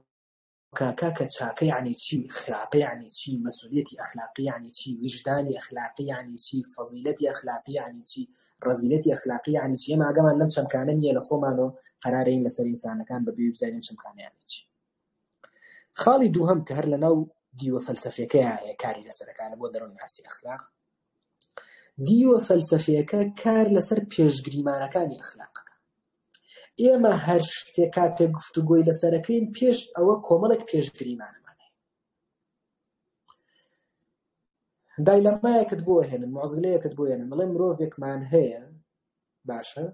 Speaker 1: کاکە چاکە یعنی چی، خراپە یعنی چی، مەسئولیەتی ئەخلاقی یعنی چی، وجدانی ئەخلاقی یعنی چی، فەزیلەتی ئەخلاقی یعنی چی، ڕەزیلەتی ئەخلاقی یعنی چی. ئێمە ئاگامان لەم چەمکانە نییە لە خۆمانەوە قەرارەین لەسەر ئینسانەکان بەبێ بزانین چەمکانە یعنی چی. خاڵی دووهەم کە هەر لەناو دیوە فەلسەفیەکەیە هەیە کاری لەسەرەکانە بۆ دەروناسی ئەخلاق. دیوە فەلسەفیەکە کار لەسەر پێشگریمانەکانی ئەخلاقەکە. ئێمە هەر شتێک کاتێک گفتوگۆی لەسەرەکەین پێش ئەوە کۆمەڵێک پێشگریمانەمان هەیە. دایلەمایەکت بۆ هێنن، معزلەیەکت بۆ هێنن، بڵێ مرۆڤێکمان هەیە، باشە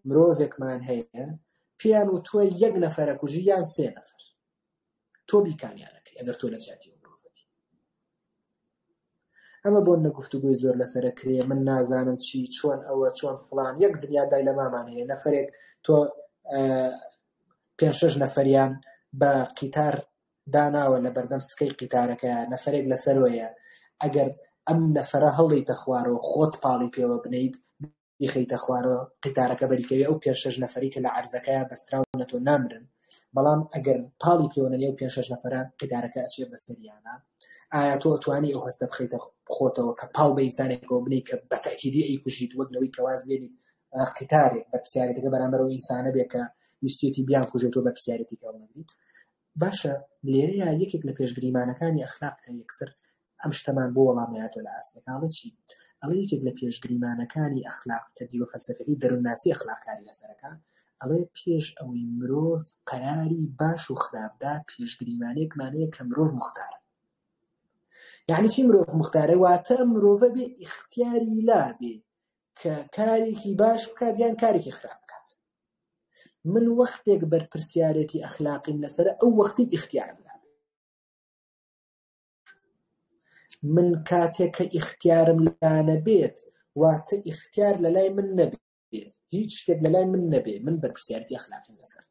Speaker 1: مرۆڤێکمان هەیە پێیان وتووە 1 نەفەرە کوژی یان 3 نەفەر، تۆ بیکامیانەکەی ئەگەر تۆ لە جیاتی مرۆڤی. ئەمە بۆ نەگفتوگۆی زۆر لەسەرە کرێ، من نازانم چی چۆن ئەوە چۆن فڵان، 1 دنیا دایلەمامان هەیە، نەفەرێک تۆ 5-6 نەفەریان بە قیتار داناوە لە بەردەم سکەی قیتارەکە، نەفەرێک لەسەرۆیە، ئەگەر ئەم نەفەرە هەڵیتە خوارەوە خۆت پاڵی پێوە بنیت بیخەیتە خوارەوە قیتارەکە بەریکەوێ ئەو 5-6 نەفەری کە لە عەرزەکەیە بەستراونە تۆ نامرن، بەڵام ئەگەر پاڵی پێوەنەنێ و 5-6 نەفەرە قیتارەکە ئەچێ بەسەریانە، ئایا تۆ ئەتوانی ئەو هەستە بخەیتە خۆتەوە کە پاڵ بە ئینسانێکەوە بنی کە بەتەکیدی ئەیکوژیت وەک لەوەی کەواز بێنیت قیتارێک بەرپرسیارەتەکە بەرامبەرەوە ئینسانە بێ کە ویستێتی بیان کوژێتەوە بەرپرسیارەتی کە نەبیت. باشە لێرەیە یەکێک لە پێشگریمانەکانی ئەخلاق کە یەکسەر ئەم شتەمان بۆ وەڵامەیەتەوە لە ئاستەکاڵە چی؟ ئەڵێ یەکێک لە پێشگریمانەکانی ئەخلاق کە دیوە فەلسەفەکەی دەروناسی ئەخلاقکاری لەسەرەکە، ئەڵێ پێش ئەوەی مرۆڤ قەراری باش و خراپدا پێشگریمانەیەکمانەیە کە مرۆڤ مختارە. یعنی چی مرۆڤ مختارە؟ واتە مرۆڤە بێ ئیختیاری لا بێ کە کارێکی باش بکات یان کارێکی خراپ بکات. من وەختێک بەرپرسیارەتی ئەخلاقیم لەسەرە ئەو وەختی ئیختیارم لا بێ. من کاتێک کە ئیختیارم لا نەبێت واتە ئیختیار لە لای من نەبێت، هیچ شتێک لە لای من نەبێ، من بەرپرسیارەتی ئەخلاقیم لەسەر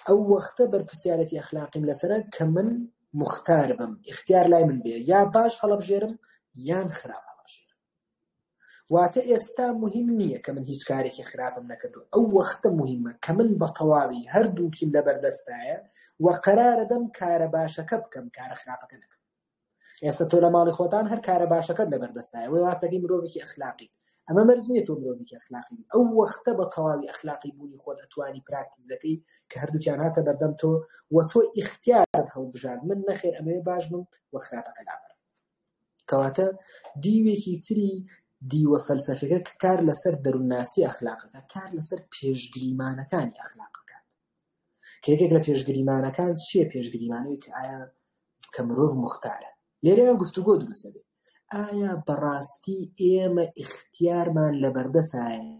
Speaker 1: ئەو وەختە بەرپرسیارەتی ئەخلاقیم لەسەرە کە من مختار بم، ئیختیار لای من بێ، یا باش هەڵەبژێرم یان خراپ هەڵەبژێرم. واتە ئێستا مهم نییە کە من هیچ کارێکی خراپم نەکردو، ئەو وەختە مهمە کە من بە تەواوی هەردووکیم لە بەردەستایە و قەرارە دەم کارە باشەکە بکەم، کارە خراپەکە نەکەم. ئێستا تۆ لە ماڵی خۆتان هەر کارە باشەکەت لە بەردەستایە، وی واتەکەی مرۆڤێکی ئەخلاقیت، ئەمە مەرج نییە تۆ مرۆڤێکی ئەخلاقی بی. ئەو وەختە بە تەواوی ئەخلاقی بوونی خۆت ئەتوانی پراکتیزەکەی کە هەردووکیان هاتە بەردەم تۆ و تۆ ئیختیارت هەڵبژار، من نەخێر ئەمەوێ باش بم وە خراپەکە لابەر. کەواتە دیوێکی تری دیوە فەلسەفەکە کە کار لەسەر دەروناسی ئەخلاقەکە، کار لەسەر پێشگریمانەکانی ئەخلاقەکان، کە یەکێک لە پێشگریمانەکان چییە؟ پێشگریمانەوەی کە ئایا کە مرۆڤ مختارە. لێرەیان گفتوگۆ دروستە بێت، ئایا بەڕاستی ئێمە ئیختیارمان لە بەردەسایە،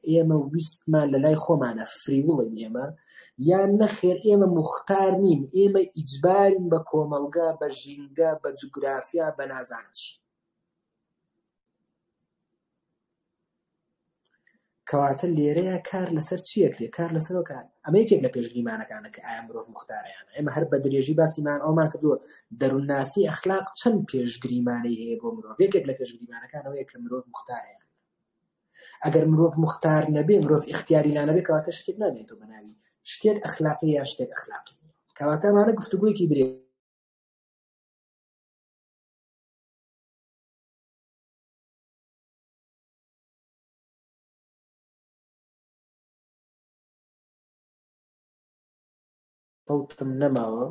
Speaker 1: ئێمە ویستمان لە لای خۆمانە، فریوڵین ئێمە، یان نەخێر ئێمە مختار نین، ئێمە ئیجبارین بە کۆمەڵگە، بە ژینگە، بە جوگرافیا، بە نازانم چی. کەواتە لێرەیە کار لەسەر چیەکرێ؟ کار لەسەرەوە کار ئەمە یەکێک لە پێشگریمانەکانە کە ئایا مرۆڤ مختارەیانە. ئێمە هەر بە درێژی باسیمان ئەومان کردووە دەروناسی ئەخلاق چەند پێشگریمانەی هەیە بۆ مرۆڤ. یەکێک لە پێشگریمانەکانەوەیە کە مرۆڤ مختارەیان. ئەگەر مرۆڤ مختار نەبێ، مرۆڤ ئیختیاری لا نەبێ، کەواتە شتێک نامێتەوە بەناوی شتێک ئەخلاقی یان شتێک ئەخلاقی. کەواتە ئەمانە گفتوگۆیەکی درێ سەوتم نەماوە.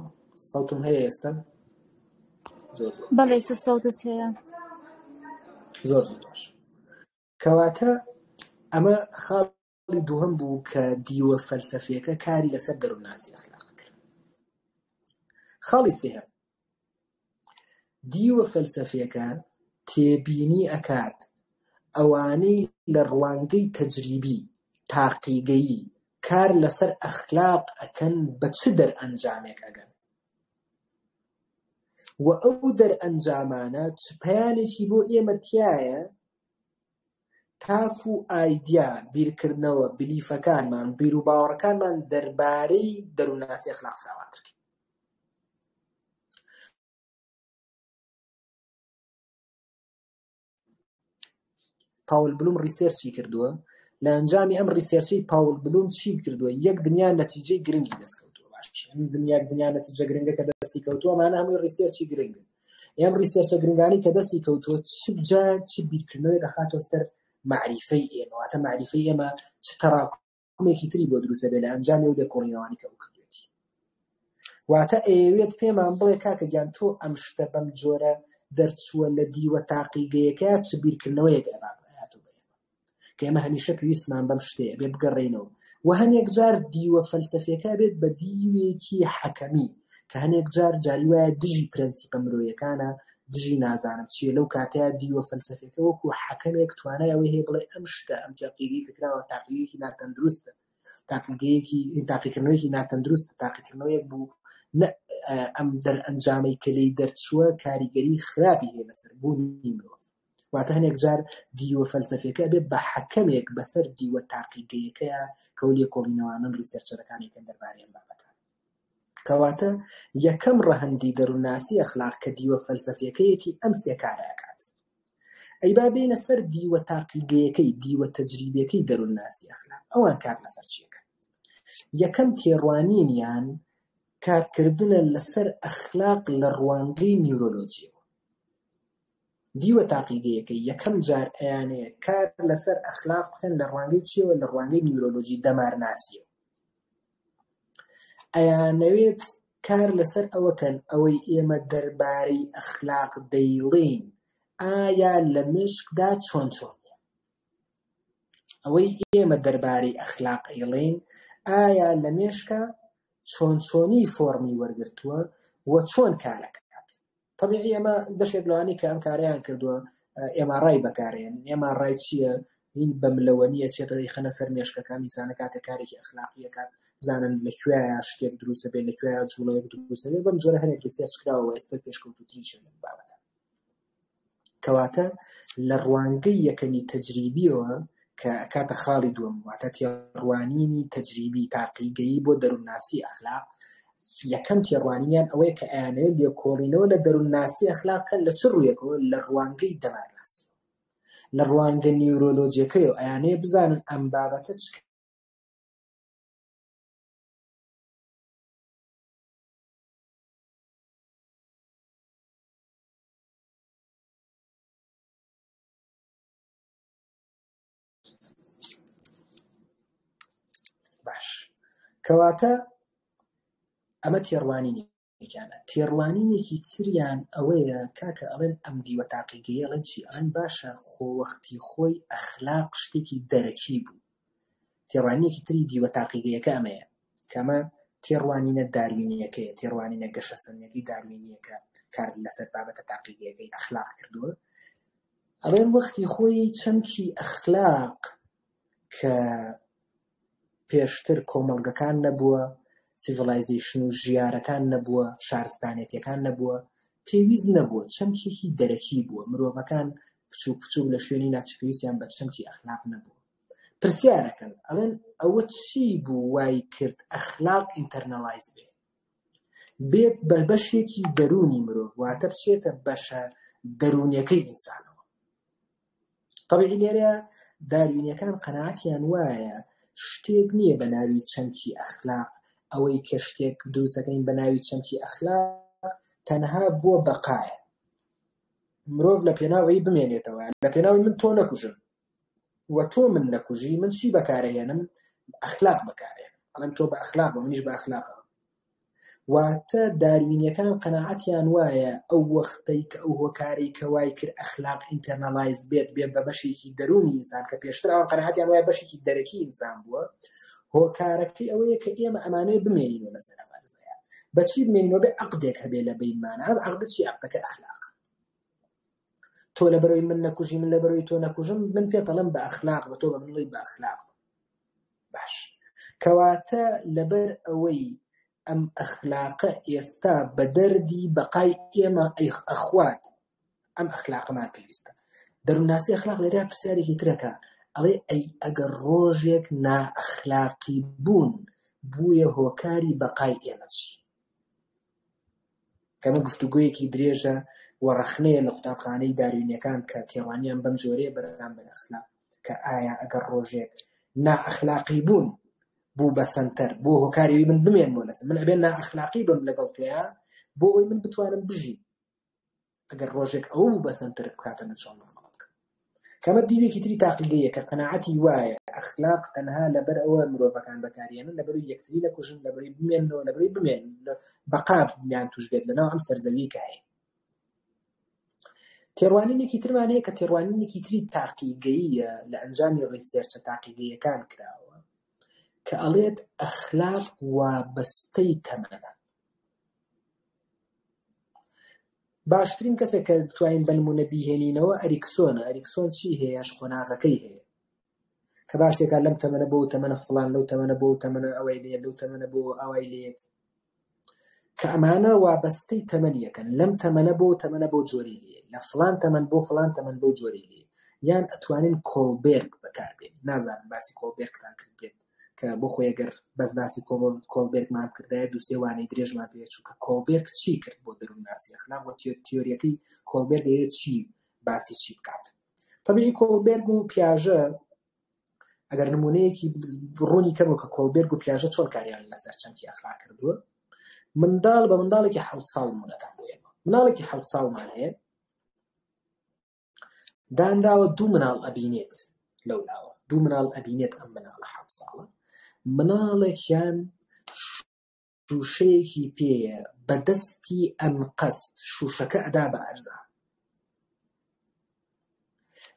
Speaker 1: سەوتم هەیە ئێستا؟ زۆر
Speaker 2: بەڵێ سەوتت هەیە.
Speaker 1: زۆر باش. کەواتە ئەمە خاڵی دووهەم بوو کە دیوە فەلسەفیەکە کاری لەسەر دەروناسی ئەخلاق کرد. خاڵی سێهەم، دیوە فەلسەفیەکە تێبینی ئەکات ئەوانەی لە ڕوانگەی تەجریبی تاقیگەیی کار لەسەر ئەخلاق ئەکەن بە چ دەرئەنجامێک ئەگەن، و ئەو دەرئەنجامانە چ پەیانێکی بۆ ئێمە تایە تاکو ئایدیا، بیرکردنەوە، بلیفەکانمان، بیر و باوەڕەکانمان دەربارەی دەروناسی ئەخلاق فراوانترکەین. پاول بلوم ریسێرچی کردووە لە ئەنجامی ئەم ریسێرچەی پاول بلوم چی کردووە یەک دنیا نەتیجەی گرنگی دەستکەوتووە باش دنیا نەتیجە گرنگە کە دەستی کەوتووە مانە هەمووی ریسێرچی گرنگن ئەم ریسێرچە گرنگانی کە دەستی کەوتووە چ بیرکردنەوەی دەخاتەوە سەر معریفەی ئێمە واتە معریفەی ئێمە چ تەراکمێکی تری بۆ دروستە بێ لە ئەنجامی ئەو دەکۆڵینەوانی کە ئەو کردوێتی واتە ئەوێت پێمان بڵێ کاکە گیان تۆ ئەم شتە بەم جۆرە دەرچووە لە دیوە تاقیگەیەکە چ بیرکردنەوەیەک ئەباتۆ بێ کە ئێمە هەمیشە پێویستمان بەم شتەیە بێ بگەڕێنەوە و هەنێک جار دیوە فەلسەفیەکە بێت بە دیوێکی حەکەمی کە هەنێک جار جاری وایە دژی پرەنسیپە مرۆیەکانە دژی نازانم چیە لەو کاتەیە دیوە فەلسەفیەکە وەکو حەکەمێک توانای ئەوەی هەیە بڵێ ئەم شتە ئەم تاقیگەی کە کراوە تاقیگەیەکی ناتەندروستە تاقیکردنەوەیەکی ناتەندروستە تاقیکردنەوەیەک بوو ئەم دەرئەنجامەی کە لێی دەرچووە کاریگەری خراپی هەیە لەسەر بوونی مرۆڤ واتە هەنێک جار دیوە فەلسەفیەکە بێت بە حەکەمێک بەسەر دیوە تاقیگەیەکەیە کە و لێکۆڵینەوانن ریسەرچەرەکانێکن دەربارەی بابەتە کەواتە یەکەم ڕەهەندی دەروونناسی ئەخلاق کە دیوە فەلسەفیەکەیەتی ئەم سێ کارە ئەکات ئەی با بینە سەر دیوە تاقیگەیەکەی دیوە تەجریبیەکەی دەروونناسی ئەخلاق ئەوان کار لەسەر چیەکەن یەکەم تێڕوانینیان کارکردنە لەسەر ئەخلاق لە ڕوانگەی نیورۆلۆجیەوە دیوە تاقیگەیەکەی یەکەم جار ئەیانەیە کار لەسەر ئەخلاق بکەن لە ڕوانگەی چیەوە لە ڕوانگەی نیورۆلۆجی دەمارناسیەوە ئەیانەوێت کار لەسەر ئەوەکەن ئەوەی ئێمە دەربارەی ئەخلاق دەیڵێین ئایا لە مێشکدا چۆن چۆنیە ئەوەی ئێمە دەربارەی ئەخلاق ئەیڵێین ئایا لە مێشکە چۆن چۆنی فۆرمی وەرگرتووە و چۆن کارەکات طبیعی ئەمە بەشێک لەوانی کە ئەم کاریان کردووە MRI بەکارێن MRI چییە این بەملەوە نییە چێتەی خەنە سەر مێشکەکە میسانە کاتێک کارێکی ئەخلاقیەکات بزانن لەکوێیە شتێک دروستە بێت لەکوێیە جوڵەیەک دروستە بێت بەم جۆرە هەنێک ریسێرچ کراوە ئێستا پێشکەوتووتیشە لەم بابەتە کەواتە لە ڕوانگەی یەکەمی تەجریبیەوە کە کاتە خاڵی دووەم واتە تێڕوانینی تەجریبی تاقیگەیی بۆ دەروونناسی ئەخلاق یەکەم تێڕوانینیان ئەوەیە کە ئەیانەیە لێکۆڵینەوە لە دەروونناسی ئەخلاقکەن لە چ ڕوویەکەوە لە ڕوانگەی دەمارناسی لە ڕوانگە نیورۆلۆجیەکەیەوە ئەیانەیە بزانن ئەم بابەتە چ باش کەواتە ئەمە تێڕوانینێکیانە تێڕوانینێکی تریان ئەوەیە کاکە ئەڵێن ئەم دیوە تاقیگەیە ئەڵێن چی ئەڵێن باشە خۆوەختی خۆی ئەخلاق شتێکی دەرەکی بوو تێڕوانینێکی تری دیوە تاقیگەیەکە ئەمەیە کەمە تێڕوانینە داروینیەکەیە تێڕوانینە گەشەسەرنیەکەی داروینیەکە کار لەسەر بابەتە تاقیگەیەکەی ئەخلاق کردووە ئەڵێن وەختی خۆی چەمکی ئەخلاق کە پێشتر کۆمەڵگەکان نەبووە سیڤیلایزیشن و ژیارەکان نەبووە شارستانێتیەکان نەبووە پێویست نەبووە چەمکێکی دەرەکی بووە مرۆڤەکان بچوو لە شوێنی ناچپێویستیان بە چەمکی ئەخلاق نەبووە پرسیارەکەن ئەڵێن ئەوە چی بوو وای کرد ئەخلاق ئینتەرنەلایز بێت بە بەشێکی دەرونی مرۆڤ واتە بچێتە بەشە دەرونیەکەی ئینسانەوە طبیعی لێرە داروینیەکان قەناعەتیان وایە شتێک نییە بە ناوی چەمکی ئەخلاق ئەوەی کە شتێک دروستەکەین بە ناوی چەمکی ئەخلاق تەنها بۆ بەقایە مرۆڤ لە پێناوی بمێنێتەوە لە پێناوی من تۆ نەکوژم و تۆ من نەکوژی من چی بەکارهێنم ئەخلاق بەکارهێنم ئەڵێم تۆ بە ئەخلاق بە منیش بە ئەخلاقەوە واتە داروینیەکان قەناعەتیان وایە ئەو وەختەی کە ئەو هۆکاری کە وای کرد ئەخلاق ئینتەرنەلایز بێت بە بەشێکی دەرونی ئینسان کە پێشتر ئەوان قەناعەتیان وایە بەشێکی دەرەکی ئینسان بووە هۆکارەکەی ئەوەیە کە ئێمە ئەمانەیە بمێنینەوە لەسەر ئەمانزەیە بەچی بمێنینەوە بێ عەقدێک هەبێ لە بینمانە ئەم عەقدە چی عەقدەکە ئەخلاق تۆ لەبەرەوەی من نەکوژی من لەبەرەوەی تۆ نەکوژم من پێتەڵم بە ئەخلاق بە تۆ بە منڵی بە ئەخلاق باش کەواتە لەبەر ئەوەی ئەم ئەخلاقە ئێستا بە دەردی بەقای ئێمە ئەخوات ئەم ئەخلاقمان پێویستە دەروونناسی ئەخلاق لێرە پرسیارێکی ترەکە ئەڵێ ئەی ئەگەر ڕۆژێک نائەخلاقی بوون بوویە هۆکاری بەقای ئێمە چی کەمە گفتوگۆیەکی درێژە وەڕەخنەیە لە قوتابخانەی داروینیەکان کە تێڕوانیان بەم جۆرەیە بەرامبەر ئەخلاق کە ئایا ئەگەر ڕۆژێک نائەخلاقی بوون بوو بە سنتەر بۆ هۆکاری من بمێنمەوە لەسەر من ئەبێ نائەخلاقی بم لەگەڵ توێیە بۆ ئەوەی من بتوانم بژی ئەگەر ڕۆژێک ئەو بوو بە سنتەر بکاتە نەچۆن کەمە دیوێکی تری تاقیگەیە کە قەناعەتی وایە ئەخلاق تەنها لەبەر ئەوە مرۆڤەکان بەکارێنن لەبەروی یەکتری لەکوژن لەبەروی بمێننەوە لەبەروی بمێن بەقا میان توش بێت لەناو ئەم سەرزەویی کە هەیە تێڕوانینێکی ترمان هەیە کە تێڕوانینێکی تری تاقیگەییە لە ئەنجامی ڕیسێرچە تاقیگەیەکان کراوە کە ئەڵێت ئەخلاق وابەستەی تەمەنە باشترین کەسێک کە توانین بە نمونە بیهێنینەوە ئەریکسۆنە ئەریکسۆن چی هەیە قۆناغەکەی هەیە کە باسێکە لەم تەمەنە بۆ تەمەنە فڵان لەو تەمەنە بۆ تەمەنە ئەوەی لێت لەو تەمەنە بۆ ئەوەی لێت کە ئەمانە وابەستەی تەمەنیەکەن لەم تەمەنە بۆ تەمەنە بۆ جۆری لێ لە فڵان تەمەن بۆ فڵان تەمەن بۆ جۆری لێ یان ئەتوانین کۆڵبێرگ بەکاربێن نازانم باسی کۆڵبێرگتان کرد بێت کە بۆ خۆی ئەگەر بەس باسی کۆڵبێرگمان کردایە دووسێ وانەی درێژمان پێ چوو کە کۆڵبێرگ چی کرد بۆ دەروونناسی ئەخلاق و تیۆریەکەی کۆڵبێرگ چی باسی چی بکات طبیعی کۆڵبێرگ و پیاژە ئەگەر نمونەیەکی ڕوونی کەمەوە کە کۆڵبێرگ و پیاژە چۆن کاریان لەسەر چەمکی ئەخلاق کردووە منداڵ بە منداڵێکی 7 ساڵ نمونەتان بۆیەوە مناڵێکی 7 ساڵمان هەیە دانراوە دوو مناڵ ئەبینێت لەولاوە دوو مناڵ ئەبینێت ئەم مناڵە 7 ساڵە مناڵێکیان شوشەیەکی پێیە بەدەستی ئەنقەست شوشەکە ئەدا بە ئەرزان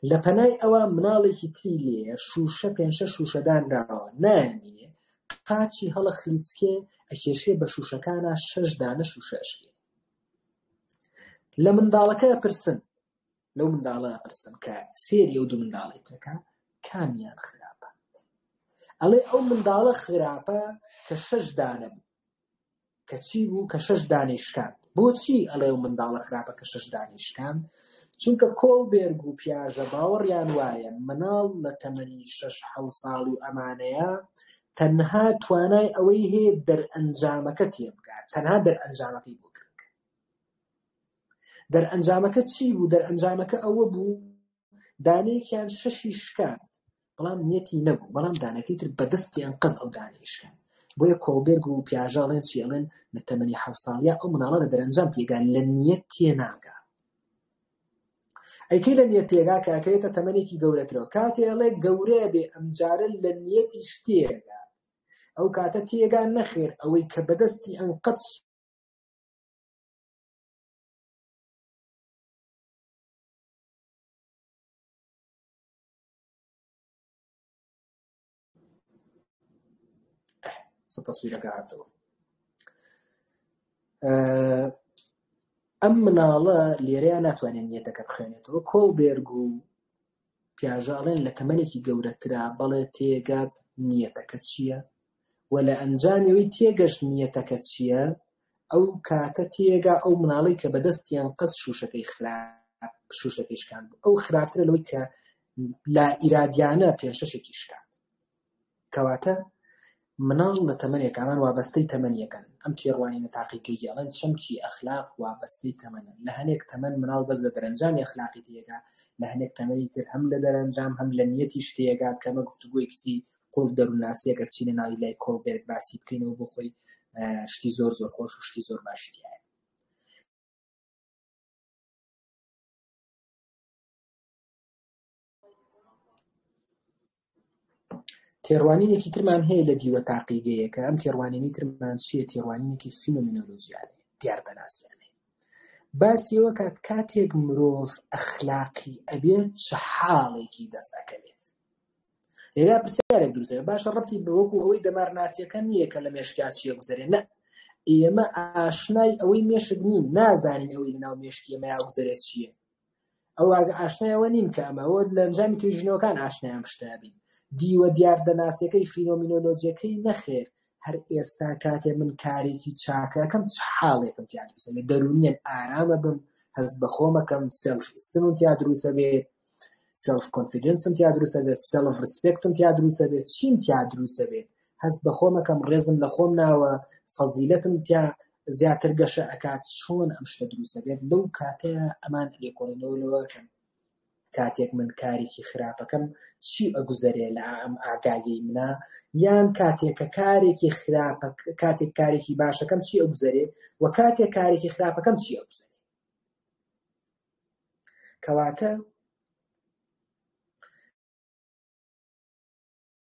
Speaker 1: لە پەنای ئەوە مناڵێکی تری لێیە شوشە پێنجشە شوشەدانراوە نانیە قاچی هەڵە خلیسکێ ئەکێشێ بە شوشەکانە 6 دانە شوشە ئەشکێ لە منداڵەکە پرسن لەو منداڵە پرسن کە سێری ئەو دوو منداڵی ترەکە کامیان خراپە ئەڵێ ئەو منداڵە خراپە کە 6 دانە بوو کە چی بوو کە 6 دانەی شکاند بۆچی ئەڵێ ئەو منداڵە خراپە کە 6 دانەی شکاند چونکە کۆڵبێرگ و پیاژە باوەڕیان وایە مناڵ لە تەمەنی 6-7 ساڵ و ئەمانەیە تەنها توانای ئەوەی هەیە دەرئەنجامەکە تێبگات تەنها دەرئەنجامەکەی بۆ کرد دەرئەنجامەکە چی بوو دەرئەنجامەکە ئەوە بوو دانەیەکیان 6 شکاند بەڵام نیەتی نەبوو بەڵام دانەکەی تر بەدەستی ئەنقەز ئەو دانەی شکاند بۆیە کۆڵبێرگ و پیاژەڵێن چیڵێن لە تەمەنی 7 ساڵیا ئەو مناڵە لە دەرەنجام تێگا لە نیەت تێناگا ئەیکەی لە نیەت تێگا کە ئەکەوێتە تەمەنێکی گەورەترەوە کاتێ ئەڵێ گەورەیە بێ ئەمجارە لە نیەتیش تێگا ئەو کاتە تێگا نەخێر ئەوەی کە بەدەستی ئەنقەز تەسویرەکە هاتەوە ئەم مناڵە لێرەیە ناتوانێت نیەتەکە بخوێنێتەوە کۆڵبێرگ و پیاژەڵێن لە تەمەنێکی گەورەترا بەڵێ تێگات نیەتەکە چییە و لە ئەنجامیەوەی تێگەشت نیەتەکە چییە ئەو کاتە تێگا ئەو مناڵی کە بەدەستیان قەس شوشەکەی خراپ شوشەکەی شکاند بوو ئەو خراپترە لەوەی کە لا ئیرادیانە پێنجشەشێکی شکاند کەواتە مناڵ لە تەمەنێک ئامان وابەستەی تەمەنیەکەن ئەم تێڕوانینە تاقیگەی ئەڵێن چەمکی ئەخلاق وابەستەی تەمەنە لە هەنێک تەمەن مناڵ بەس لە دەرەنجامی ئەخلاقی تێگا لە هەنێک تەمەنی تر هەم لە دەرەنجام هەم لە نیەتیش تێگات کەمە گفتوگۆی کتی قۆڵ دەروونناسی ئەگەر بچینە ناوی لای کۆڵبێرگ باسی بکەینەوە بۆ خۆی شتی زۆر زۆر خۆش و شتی زۆر باشی هەیە تێڕوانینێکی ترمان هەیە لە دیوە تاقیگەیەکە ئەم تێڕوانینی ترمان چیە تێڕوانینێکی فینۆمینۆلۆجیانەیە دیاردەناسیانەیە باسیەوە کاتێک مرۆڤ ئەخلاقی ئەبێت چه حاڵێکی دەست ئەکەوێت لێرا پرسیارێک دروستە باشە ڕەبتی بەوەکو ئەوەی دەمارناسیەکە نییە کە لە مێشکیا چیە گوزەرێ نە ئێمە ئاشنای ئەوەی مێشک نین نازانین ئەوەی لەناو مێشکی ئێمە گوزەرێت چییە ئەو ئاشنایەوە نین کە ئەمەوە لە ئەنجامی توێژینەوەکان ئاشنایان پشتابین دیوە دیاردەناسیەکەی فینۆمینۆلۆجیەکەی نەخێر هەر ئێستا کاتێ من کارێکی چاکەکەم چ حاڵێکم تیا دروسە بێت دەرونیان ئارامە بم هەست بە خۆمەکەم سێلف ئیستمم تیا دروسە بێت سێلف کۆنفیدنسم تیا دروسە بێت سێلف ڕسپێکتم تیا دروسە بێت چیم تیا دروسە بێت هەست بە خۆمەکەم ڕێزم لە خۆم ناوە فەزیلەتم تیا زیاتر گەشە ئەکات چۆن ئەم شتە دروسە بێت لەو کاتەیە ئەمان لێکۆڵینەوەکەن کاتێک من کارێکی خراپەکەم چی ئەگوزارێ لە ئەم ئاگاهی منە، یان کاتێکە کاتێک کارێکی باشەکەم چی ئەگوزارێ و کاتێک کارێکی خراپەکەم چی ئەگوزارێ. کەواتە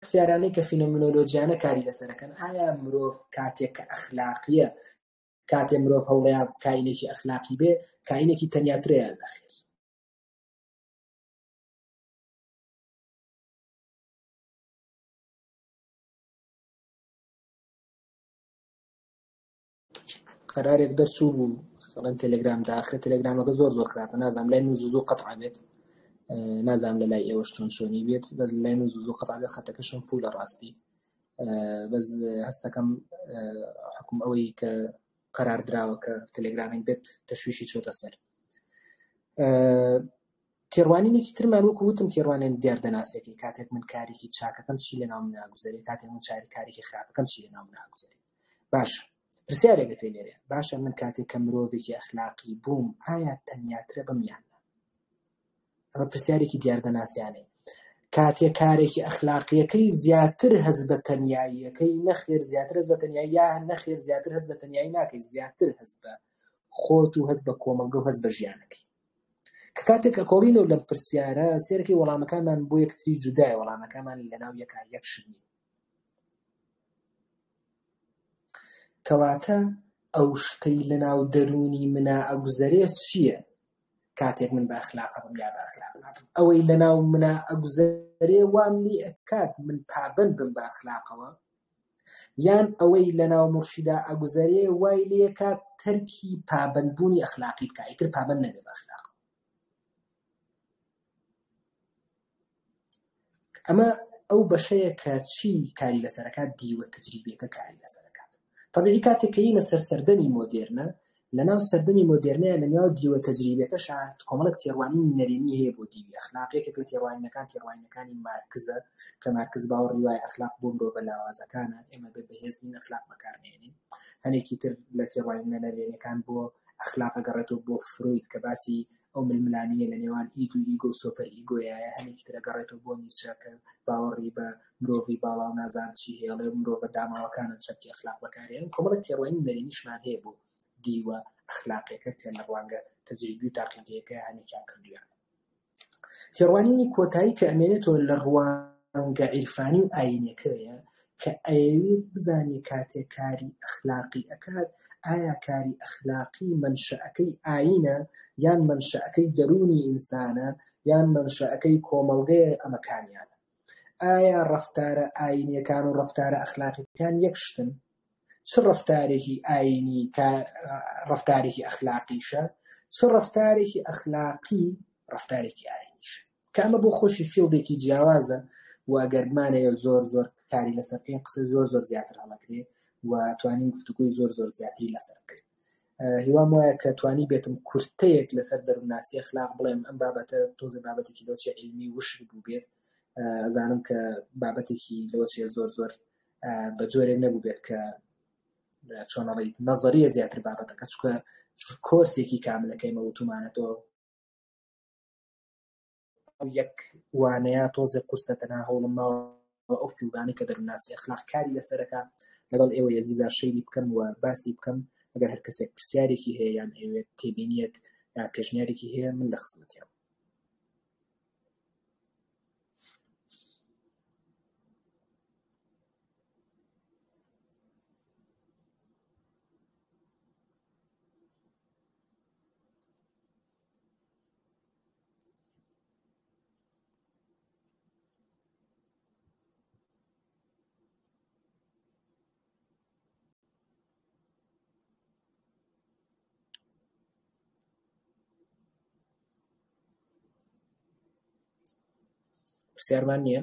Speaker 1: پرسیارانەی کە فینۆمینۆلۆجیانە کاری لەسەرەکەن، ئایا مرۆڤ کاتێک کە ئەخلاقیە، کاتێ مرۆڤ هەوڵەیە کاینێکی ئەخلاقی بێ، کاینێکی تەنیاترەیە نەخێر. قەرارێک دەرچوو بوو سەڵەن تەلەگرامدا، ئاخرە تەلەگرامەکە زۆر خراپە، نازانم لای من زوو قەتع بێت، نازانم لە لای ئێوەش چۆنی بێت، بەس لای من زوو قەتع بێت، خەتەکەشم فولە ڕاستی. بەس هەستەکەم حکم ئەوەی کە قەرار دراوە کە تەلەگرامین بێت تەشویشی چۆتە سەر. تێڕوانینێکی ترمان وەکو وتم تێڕوانێن دیاردەناسێکی کاتێک من کارێکی چاکەکەم چی لەناو من ناگوزارێ، کاتێک من کارێکی خراپەکەم چی لەناو من ناگوزارێ. باشە، پرسیارێک دەکرێت لێرە، باشە من کاتێک کە مرۆڤێکی ئەخلاقی بووم ئایا تەنیاترە بەم یانە؟ ئەمە پرسیارێکی دیاردەناسیانەیە. کاتێک کارێکی ئەخلاقیەکەی زیاتر هەز بە تەنیاییەکەی نەخێر زیاتر هەز بە تەنیایی، یا نەخێر زیاتر هەز بە تەنیایی ناکەی، زیاتر هەز بە خۆت و هەز بە کۆمەلگە و هەز بە ژیانەکەی. کە کاتێک کە کۆڵینەوە لەم پرسیارە سێرەکەی وەڵامەکانمان بۆ یەکتری جودایە، وەڵامەکانمان لەناو یەک شنی. کەواتە ئەو شتەی لەناو دەرونی منە ئەگوزارێت چییە کاتێک من بە ئەخلاقە بم یا بە ئەخلاق نابم؟ ئەوەی لەناو منە ئەگوزارێ وام لێ ئەکات من پابەند بم بە ئەخلاقەوە، یان ئەوەی لەناو موڕشیدا ئەگوزارێ وای لێ ئەکات تەرکی پابەندبوونی ئەخلاقی بکات، ئیتر پابەند نەبێ بە ئەخلاق. ئەمە ئەو بەشەیە کە چی کاری لەسەرەکات، دیوە تەجریبیەکە کاری لەسەرەکات. طبیعی کاتێک کە یینە سەر سەردەمی مۆدێرنە، لەناو سەردەمی مۆدێرنەیە لەناو دیوە تەجریبیەکە شایەت کۆمەڵێک تێڕوانی نەرێنی هەیە بۆ دیوی ئەخلاق. یەکێک لە تێڕوانینەکانی مارکزە کە مارکز باوەڕی وایە ئەخلاق بۆ مرۆڤە لاوازەکانە، ئێمە بەهێزنین ئەخلاق بەکارهێنین. هەنێکی تر لە تێڕوانینە نەرێنیەکان بۆ ئەخلاق گەڕێتەوە بۆ فروید کە باسی ئەو ململانیە لە نێوان ئیگو و سۆپەر ئیگۆیە، هەنێکی ترە گەڕێتەوە بۆ نیچە کە باوەڕی بە مرۆڤی باڵا و نازان چی هێڵێ مرۆڤە داماوەکانە چەپکی ئەخلاق بەکارهێنن. کۆمەڵێک تێڕوانین نەرێنیشمان هەیە بۆ دیوە ئەخلاقیەکە کە لە ڕوانگە تەجریبی و تاقییدەکە هەنێکیان کردویان. تێڕوانینی کۆتایی کە ئەمێنێتەوە لە ڕوانگە عیرفانی و ئاینیەکەیە کە ئەیەوێت بزانێ کاتێک کاری ئەخلاقی ئەکات ئایا کاری ئەخلاقی منشەکەی ئاینە یان منشەکەی دەرونی ئینسانە یان منشەکەی کۆمەڵگەیە ئەمەکانیانە. ئایا ڕەفتارە ئاینیەکان و ڕەفتارە ئەخلاقیەکان یەک شتن؟ چ ڕەفتارێکی ئاینی ڕەفتارێکی ئەخلاقیشە، چ ڕەفتارێکی ئەخلاقی ڕەفتارێکی ئاینیشە، کە ئەمە بۆ خۆشی فیڵدێکی جیاوازە و ئەگەر بمانەیە زۆر قسەی لەسەر قسە زۆر زیاتر هەڵەکرێ و توانین گفتوگوی زۆر زیاتری لەسەر بکەین. هیوام وایە کە توانی بێتم کورتەیەک لەسەر دەروونناسی ئەخلاق بڵێم ئەم بابەتە تۆزە بابەتێکی لۆچی علمی وشک بوو بێت. ئەزانم کە بابەتێکی لۆچیە زۆر بە جۆرێک نەبوو بێت کە چۆنەڵی نەزەریە زیاتر بابەتەکە، چکە کۆرسێکی کاملەکەیمە وتومانێتەوە یەک وانەیە تۆزێک قورسە تەنها هەوڵم ماوە ئەو فیڵدانی کە دەروونناسی ئەخلاق کاری لەسەرەکە لەگەڵ ئێوە عەزیزان شەیری بکەم و باسی بکەم. ئەگەر هەر کەسێک پرسیارێکی هەیە یان ئەوێت تێبینیەک یا پێشنیارێکی هەیە من لە خزمەتیام. پرسیارمان نییە؟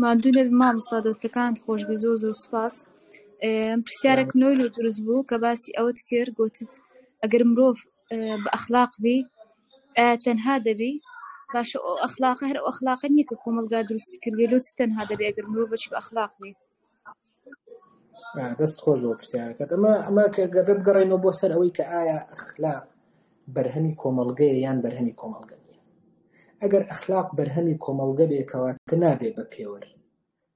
Speaker 2: مادوو نەبی مامۆستا دەستەکانت خۆشبی زۆر زۆر سوپاس. پرسیارێک نۆی لێ دروست بوو کە باسی ئەوەت کرد گوتت ئەگەر مرۆڤ بە ئەخلاق بی تەنها دەبی باشە ئەو ئەخلاقە هەر ئەو ئەخلاقە نییە کە کۆمەلگا دروستی کردی لۆ چ تەنها دەبی ئەگەر مرۆڤ بەچی بە ئەخلاق بی.
Speaker 1: دەست خۆش بۆ پرسیارەکەت ئەمە کە گەبێ بگەڕێنەوە بۆ سەر ئەوەی کە ئایا ئەخلاق بەرهەمی کۆمەڵگەیە یان بەرهەمی کۆمەڵگە نییە. ئەگەر ئەخلاق بەرهەمی کۆمەڵگە بێ کەواتە نابێ بە پێوەر،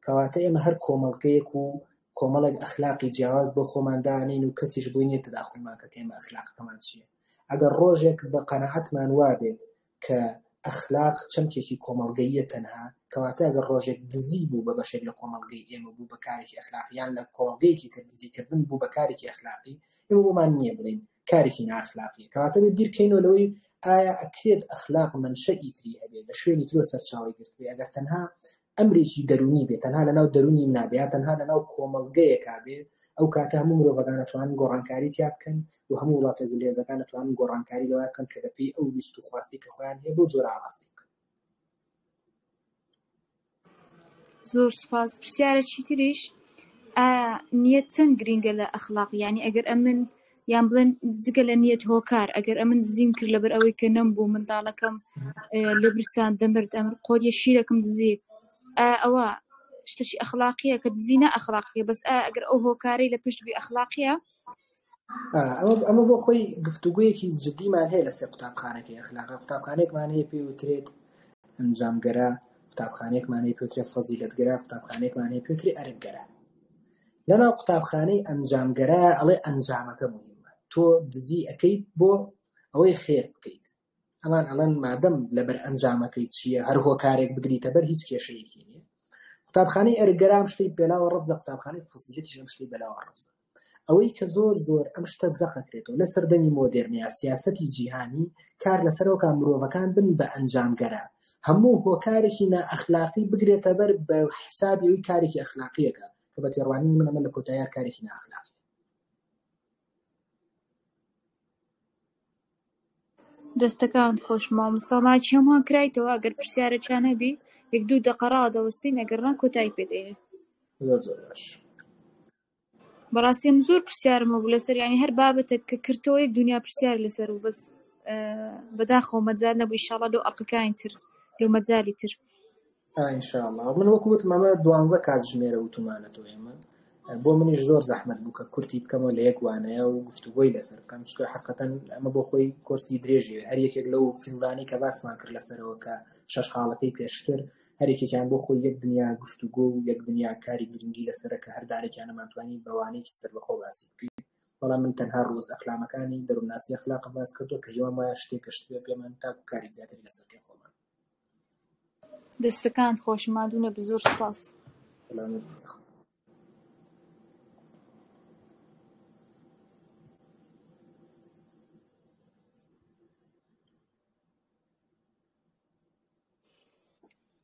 Speaker 1: کەواتە ئێمە هەر کۆمەڵگەیەک و کۆمەڵێک ئەخلاقی جیاواز بۆ خۆمان دانین و کەسیش بووی نیە تەداخڵمان کە ئێمە ئەخلاقەکەمان چییە. ئەگەر ڕۆژێک بە قەنەعەتمان وابێت کە ئەخلاق چەمکێکی کۆمەڵگەییە تەنها، کەواتە ئەگەر ڕۆژێک دزی بوو بە بەشێک لە کۆمەڵگەی ئێمە بوو بە کارێکی ئەخلاقی یان لە کۆمەڵگەیەکی تر دزیکردن بوو بە کارێکی ئەخلاقی، ئێمە بۆمان نییە بڵێین کارێکی نائەخلاقیە. کەواتە بیرکەینەوە لەوەی ئایا ئەکرێت ئەخلاق منشەئی تری هەبێت لە شوێنی ترۆ سەرچاوی گرت بێ. ئەگەر تەنها ئەمرێکی دەرونی بێت، تەنها لەناو دەرونی منابێ یا تەنها لەناو کۆمەڵگەیەکا بێ، ئەو کاتە هەموو مرۆڤەکان دەتوانن گۆڕانکاری تیا بکەن و هەموو وڵاتە زلێزەکان دەتوانن گۆڕانکاری لەوە بکەن کە بەپێی ئەو ویست و خواستی کە خۆیان هەیە بۆ جۆرە ئاڕاستی بکەن.
Speaker 2: زۆر سوپاس. پرسیارێکی تریش نیەت چەند گرینگە لە ئەخلاق، یعنی ئەگەر ئەمن یان بڵێن جگە لە نیەت هۆکار ئەگەر ئەمن دزیم کرد لەبەر ئەوەی کە نەمبوو منداڵەکەم لە برسان دەمرد ئەمر قۆریە شیرەکەم دزی، ئەوە شتێکی ئەخلاقیە کە دزی نائەخلاقیە، بەس ئەگەر ئەو هۆکارەی لە پشت بی ئەخلاقیە؟
Speaker 1: ئەمە بۆ خۆی گفتوگویەکی جدیمان هەیە لەسەر قوتابخانەکەی ئەخلاقە. قوتابخانەیەکمان هەیە پێی وترێت ئەنجامگەرە، قوتابخانەیەکمان هەیە پێ وترێت فەزیلەتگەرە، قوتابخانەیەکمان هەیە پێ وترێت ئەرکگەرە. لەناو قوتابخانەی ئەنجامگەرە ئەڵێ ئەنجامەکە مهمە، تۆ دزی ئەەکەیت بۆ ئەوەی خێر بکەیت. ئەمان ئەڵەن مادەم لەبەر ئەنجامەکەی چییە هەر هۆکارێک بگریتە بەر هیچ کێشەیەکی نییە. قوتابخانەی ئەرگەرام شتەی بێلاوە ڕەفزە، قوتابخانەی فەزیلەتیش ئەم شتەی بێلاوە ڕەفزە. ئەوەی کە زۆر زۆر ئەم شتە زەخەکرێتەوە لە سەردەمی مۆدێرنیا سیاسەتی جیهانی کار لەسەرەوە مرۆڤەکان بن بە ئەنجامگەرە، هەموو هۆکارێکی نائەخلاقی بگرێتە بەر بە حسابی ئەوی کارێکی ئەخلاقیەکە کە بە تێڕوانی من ئەمە لە کۆتاییار کارێکی نائەخلاقی.
Speaker 2: دەستەکانت خۆش مامۆستا ماچی هەمووان کرایتەوە، ئەگەر پرسیارێکیان هەبی یەک دوو دەقە ڕادەوەستین، ئەگەرنا کۆتایی پێدەین.
Speaker 1: زۆر زۆر باش.
Speaker 2: بەڕاستی زۆر پرسیارمە بوو لەسەر یعنی هەر بابەتێک کە کردەوە یەک دنیا پرسیار لەسەر و بەس بەداخەوە مەجال نەبوو ئینشاڵڵا لەو ئەڵقەکانی تر لەو مەجالی تر
Speaker 1: ئینشاءڵڵا. من وەکو وتم ئەمە 12 کاتژمێرە وتمانەتەوە ئێمە بۆ منیش زۆر زەحمەت بوو کە کورتی بکەمەوە لە یەک وانەیە و گفتوگۆی لەسەر بکەم، چونکە حەقیقەتەن ئەمە بۆ خۆی کۆرسی درێژی هەر یەکێک لەو فیلدانی کە باسمان کرد لەسەرەوە کە شەش خاڵەکەی پێشتر هەر یەکێکیان بۆ خۆی یەک دنیا گفتوگۆ و یەک دنیا کاری گرنگی لەسەرە کە هەردارێکیان نەماتوانی بەوانەیەکی سەر بەخۆ باسی بکەین. بەڵام من تەنها ڕۆز ئەخلامەکانی دەروونناسی ئەخلاق باس کردو کە هیوام وایە شتێک شتێ پێمان تاکو کاری زیاتری لەسەرکەی خۆمان.
Speaker 2: دەستەکانت خۆش مادوونە بە زۆر سوپاس.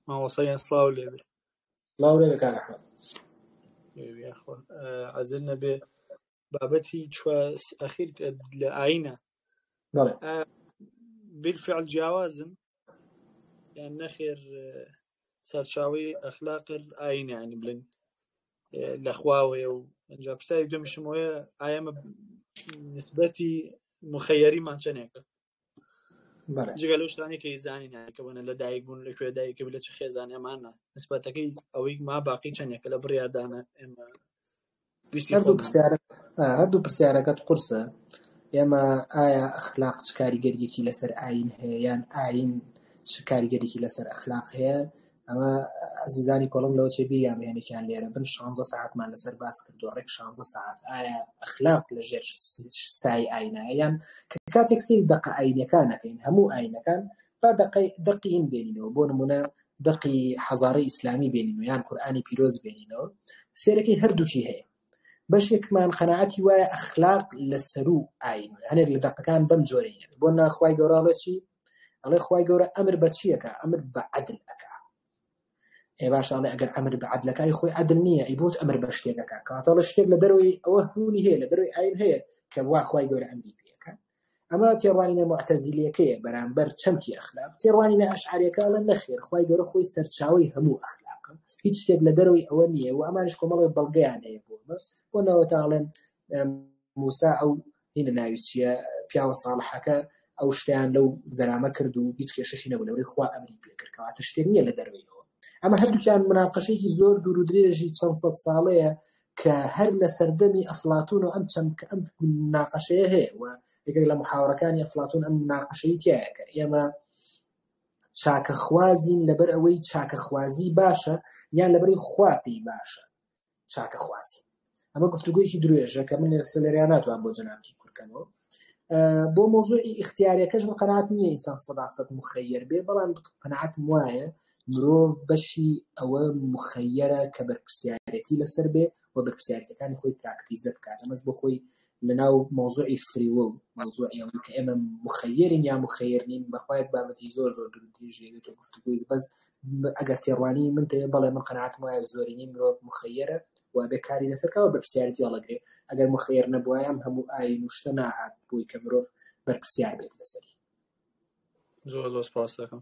Speaker 3: مامۆستا سڵاو لێبێ.
Speaker 1: سڵاو لێبێ کاک ئەحمەد.
Speaker 3: عەزیز نەبێ بابەتی چوە ئەخیر لە ئاینە بالفعل جیاوازم یان نەخێر سەرچاوی ئەخلاقر ئاینە ینی بڵێن لە خواوەیە و ئەنجا پرسای دومشمەوەیە ئایەمە نسبەتی مخەیەریمان چەندێکە جگە لەو شتانی کە زانین کە بنە لە دایک بوون لەکوێ دایکە لە چ خێزانێ ئەمانە نسبەتەکەی ئەوەی ما باقی چەندێکە لە بڕیادانە ئێمە
Speaker 1: هەردوو پرسیارەکەت قورسە. ئێمە ئایا ئەخلاق چ کاریگەریەکی لەسەر ئاین هەیە یان ئاین چ کاریگەریەکی لەسەر ئەخلاق هەیە؟ ئەمە عەزیزانی کۆڵم لەوە چێ بیریان بێنێکیان لێرە بن 16 ساعتمان لەسەر باس کردو ڕێک 16 ساعت ئایا ئەخلاق لە ژێر سای ئاینایە یان کاتێک سەیری دەقە ئاینەکانەکەین هەموو ئاینەکان با دەقی ئین بێنینەوە، بۆ نمونە دەقی حەزارەی ئیسلامی بێنینەوە یان قورئانی پیرۆز بێنینەوە، سێرەکەی هەردووچی هەیە. بەشێکمان قەناعەتی وایە ئەخلاق لەسەر و ئاین هەنێک لە دەقەکان بەم جۆرەیە. بۆ ناخوای گەوراڵە چی ئەڵێ خوای گەورە ئەمر بە چیەکە؟ ئەمر بە عەدل ئەکا. باشڵێ ئەگەر ئەمر بە عەدلەکەی خۆی عەدل نییە ئەی بۆت ئەمر بە شتێکەکە کاتەڵە شتێک لە دەروی ئەوە هوونی هەیە لە دەروی ئاین هەیە کە وا خوای گەورە ئەمری پێەکە. ئەمە تێڕوانینە معتەزیلیەکەیە بەرامبەر چەمکی ئەخلاق. تێڕوانینە ئەشعەریەکە ئەڵێن نەخێر خوای گەورە خۆی سەرچاوی هەموو ئەخلاقە هیچ شتێک لە دەرەوەی ئەوە نییە و ئەمانش کۆمەڵی بەڵگەیان هەیە بۆنەوە تاڵێن موسا ئەو هینە ناوی چییە پیاوە ساڵحەکە ئەو شتیان لەو زەرامە کرد و هیچ کێشەشی نەبوو لەوەی خوا ئەمری پێکردکەواتە شتێک نییە لە دەرەوەیەوە ئەمە هەردووکیان مناقەشەیەکی زۆر دوور و درێژی چەند سەد ساڵەیە کە هەر لە سەردەمی ئەفلاتون و ئەم مناقەشەیە هەیە و یەکێک لە محاورەکانی ئەفلاتون ئەم مناقەشەی تایە کە ئێمە چاکەخوازین لەبەر ئەوەی چاکەخوازی باشە یان لەبەری خوا پێی باشە چاکەخوازی ئەمە گفتوگویەکی درێژە کە من سەلەریان ناتوان بۆ جەنابی کوورکەنەوە بۆ مۆزوعی اختیاریەکەش من قەناعەتم نییە ئینسان 100% مخەیر بێ بەڵام قەناعەتم وایە مرۆڤ بەشی ئەوە مخەیرە کە بەرپرسیارەتی لەسەر بێ و بەرپرسیارەتەکانی خۆی پراکتیزە بکات ئەمەش بۆ خۆی لەناو مۆزوعی فریوڵ مۆزوعی ئەوەی کە ئێمە مخەیرین یا مخەیر نین بەخوایەک بابەتی زۆر زۆر درێژێت و گفتوگوی بەس ئەگەر تێڕوانی من تەوێ بەڵێ من قەناعەتم وایە زۆرینی مرۆڤ مخەیرە و بێکاری لەسەرکەوە بەرپرسیارەتی هەڵەگرێ ئەگەر مخەیر نەبووایە ئەم هەموو ئاین و شتە ناهات بۆی کە مرۆڤ بەرپرسیار بێت لەسەری
Speaker 3: زۆر زۆر سپاس دەکەم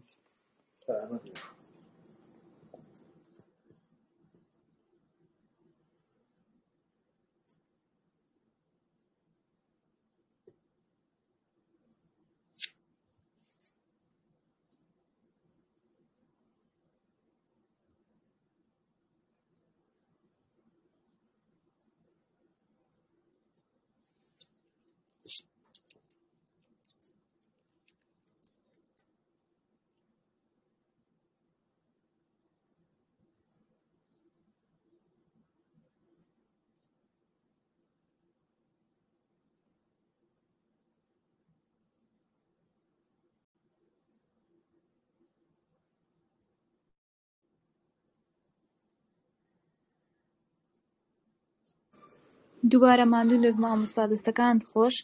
Speaker 2: دووبارە ماندوو لە مامۆستا دەستەکان خۆش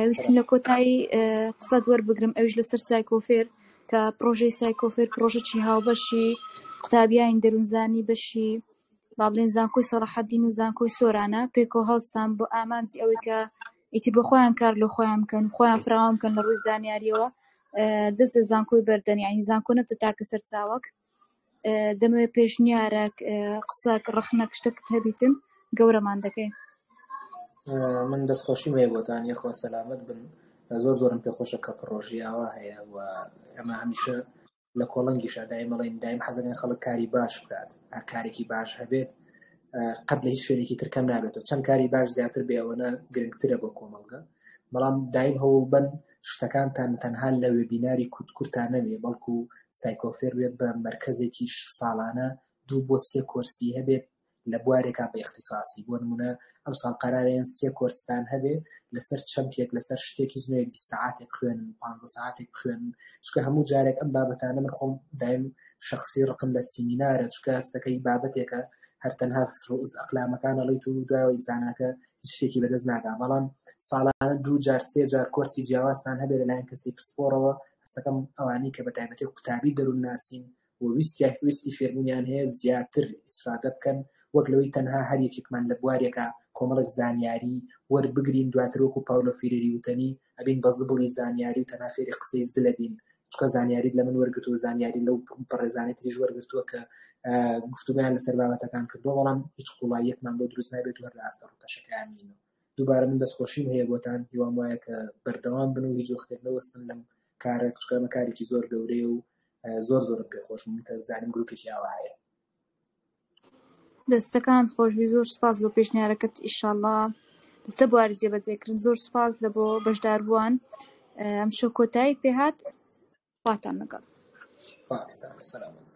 Speaker 2: ویستم لە کۆتایی قسەت وەربگرم ئەوش لەسەر سایکۆفێر کە پرۆژەی سایکۆفێر پرۆژەی هاوبەشی قوتابیانی دەروونزانی بەشی با بڵێن زانکۆی سەلاحەدین و زانکۆی سۆرانە پێکۆ هەڵستان بۆ ئامانجی ئەوەی کە ئیتر بە خۆیان کار لە خۆیان بکەن خۆیان فراوان بکەن لە ڕووی زانیاریەوە دەست لە زانکۆی بەردەن یعنی زانکۆ نەبتە تاکە سەرچاوەک دەمەوێت پێشنیارێک قسەک ڕخنەک شتێکت هەبیتن گەورەمان دەکەین
Speaker 1: من دەستخۆشیم هەیە بۆتان یەخوا سەلامەت بن زۆر زۆرم پێخۆشە کە پرۆژیاوە هەیە و ئەمە هەمیشە لە کۆڵەنگیشە دایم حەزەکەن خەڵک کاری باش بکات هەر کارێکی باش هەبێت قەت لە هیچ شوێنێکی ترکەم نابێتەوە چەند کاری باش زیاتر بێ ئەوەنە گرنگترە بۆ کۆمەڵگە بەڵام دایم هەوڵ بن شتەکانتان تەنها لە وێبیناری کورتان نەبێ بەڵکو سایکۆفێر بێت بە مەرکەزێکی ساڵانە 2 بۆ 3 کۆرسی هەبێت لە بوارێکا بە اختصاصی بۆ نمونە ئەم ساڵ قەرارەیەن 3 کۆرستان هەبێ لەسەر چەمپێک لەسەر شتێکی زنوێ 20 ساعتێک خوێنن 15 ساعتێک خوێنن چکە هەموو جارێک ئەم بابەتانە من خۆم دایم شخصی ڕقم لە سیمینارە چکە هەستەکەی بابەتێکە هەر تەنها ئەقلامەکان ئەڵێیت و دوایەوەی زاناکە هیچ شتێکی بەدەست نادا بەڵام ساڵانە 2 جار 3 جار کۆرسی جیاوازتان هەبێ لەلایەن کەسی پسپۆرەوە هەستەکەم ئەوانەی کە بە تایبەتی قوتابی دەروون ناسین و ویستی فێربوونیان هەیە زیاتر ئیسفادە بکەن وەک لەوەی تەنها هەر یەکێکمان لە بوارێکە کۆمەڵێک زانیاری وەربگرین دواتر وەکو پاولۆ فیرێری وتەنی ئەبین بە زبڵی زانیاری و تەنها فێری قسەی زلە بین چکە زانیاریت لە من وەرگرت و زانیاری لەو پەڕێزانەی تریش وەرگرتووە کە گفتوگویان لەسەر بابەتەکان کردووە بەڵام هیچ قوڵاییەکمان بۆ دروست نابێت و هەر لە ئاستە ڕووکەشەکانینەوە دووبارە من دەستخۆشیم هەیە بۆتان هیوام وایە کە بەردەوام بن و هیچ وەختێک نەوەستن لەم کارە چکە کارێکی زۆر گەورەیە و زۆر زۆرم پێخۆش من کە زانیم گروپێکی ئاوا هەیە
Speaker 2: دەستەکان خۆشبی زۆر سپاس بۆ پێشنیارەکەت ئیشاڵڵا دەستە بواری جێبەجێکردن زۆر سپاس لە بۆ بەشداربووان ئەم شەو کۆتایی پێهات خواتان لەگەڵ
Speaker 1: پاکستان سەلامت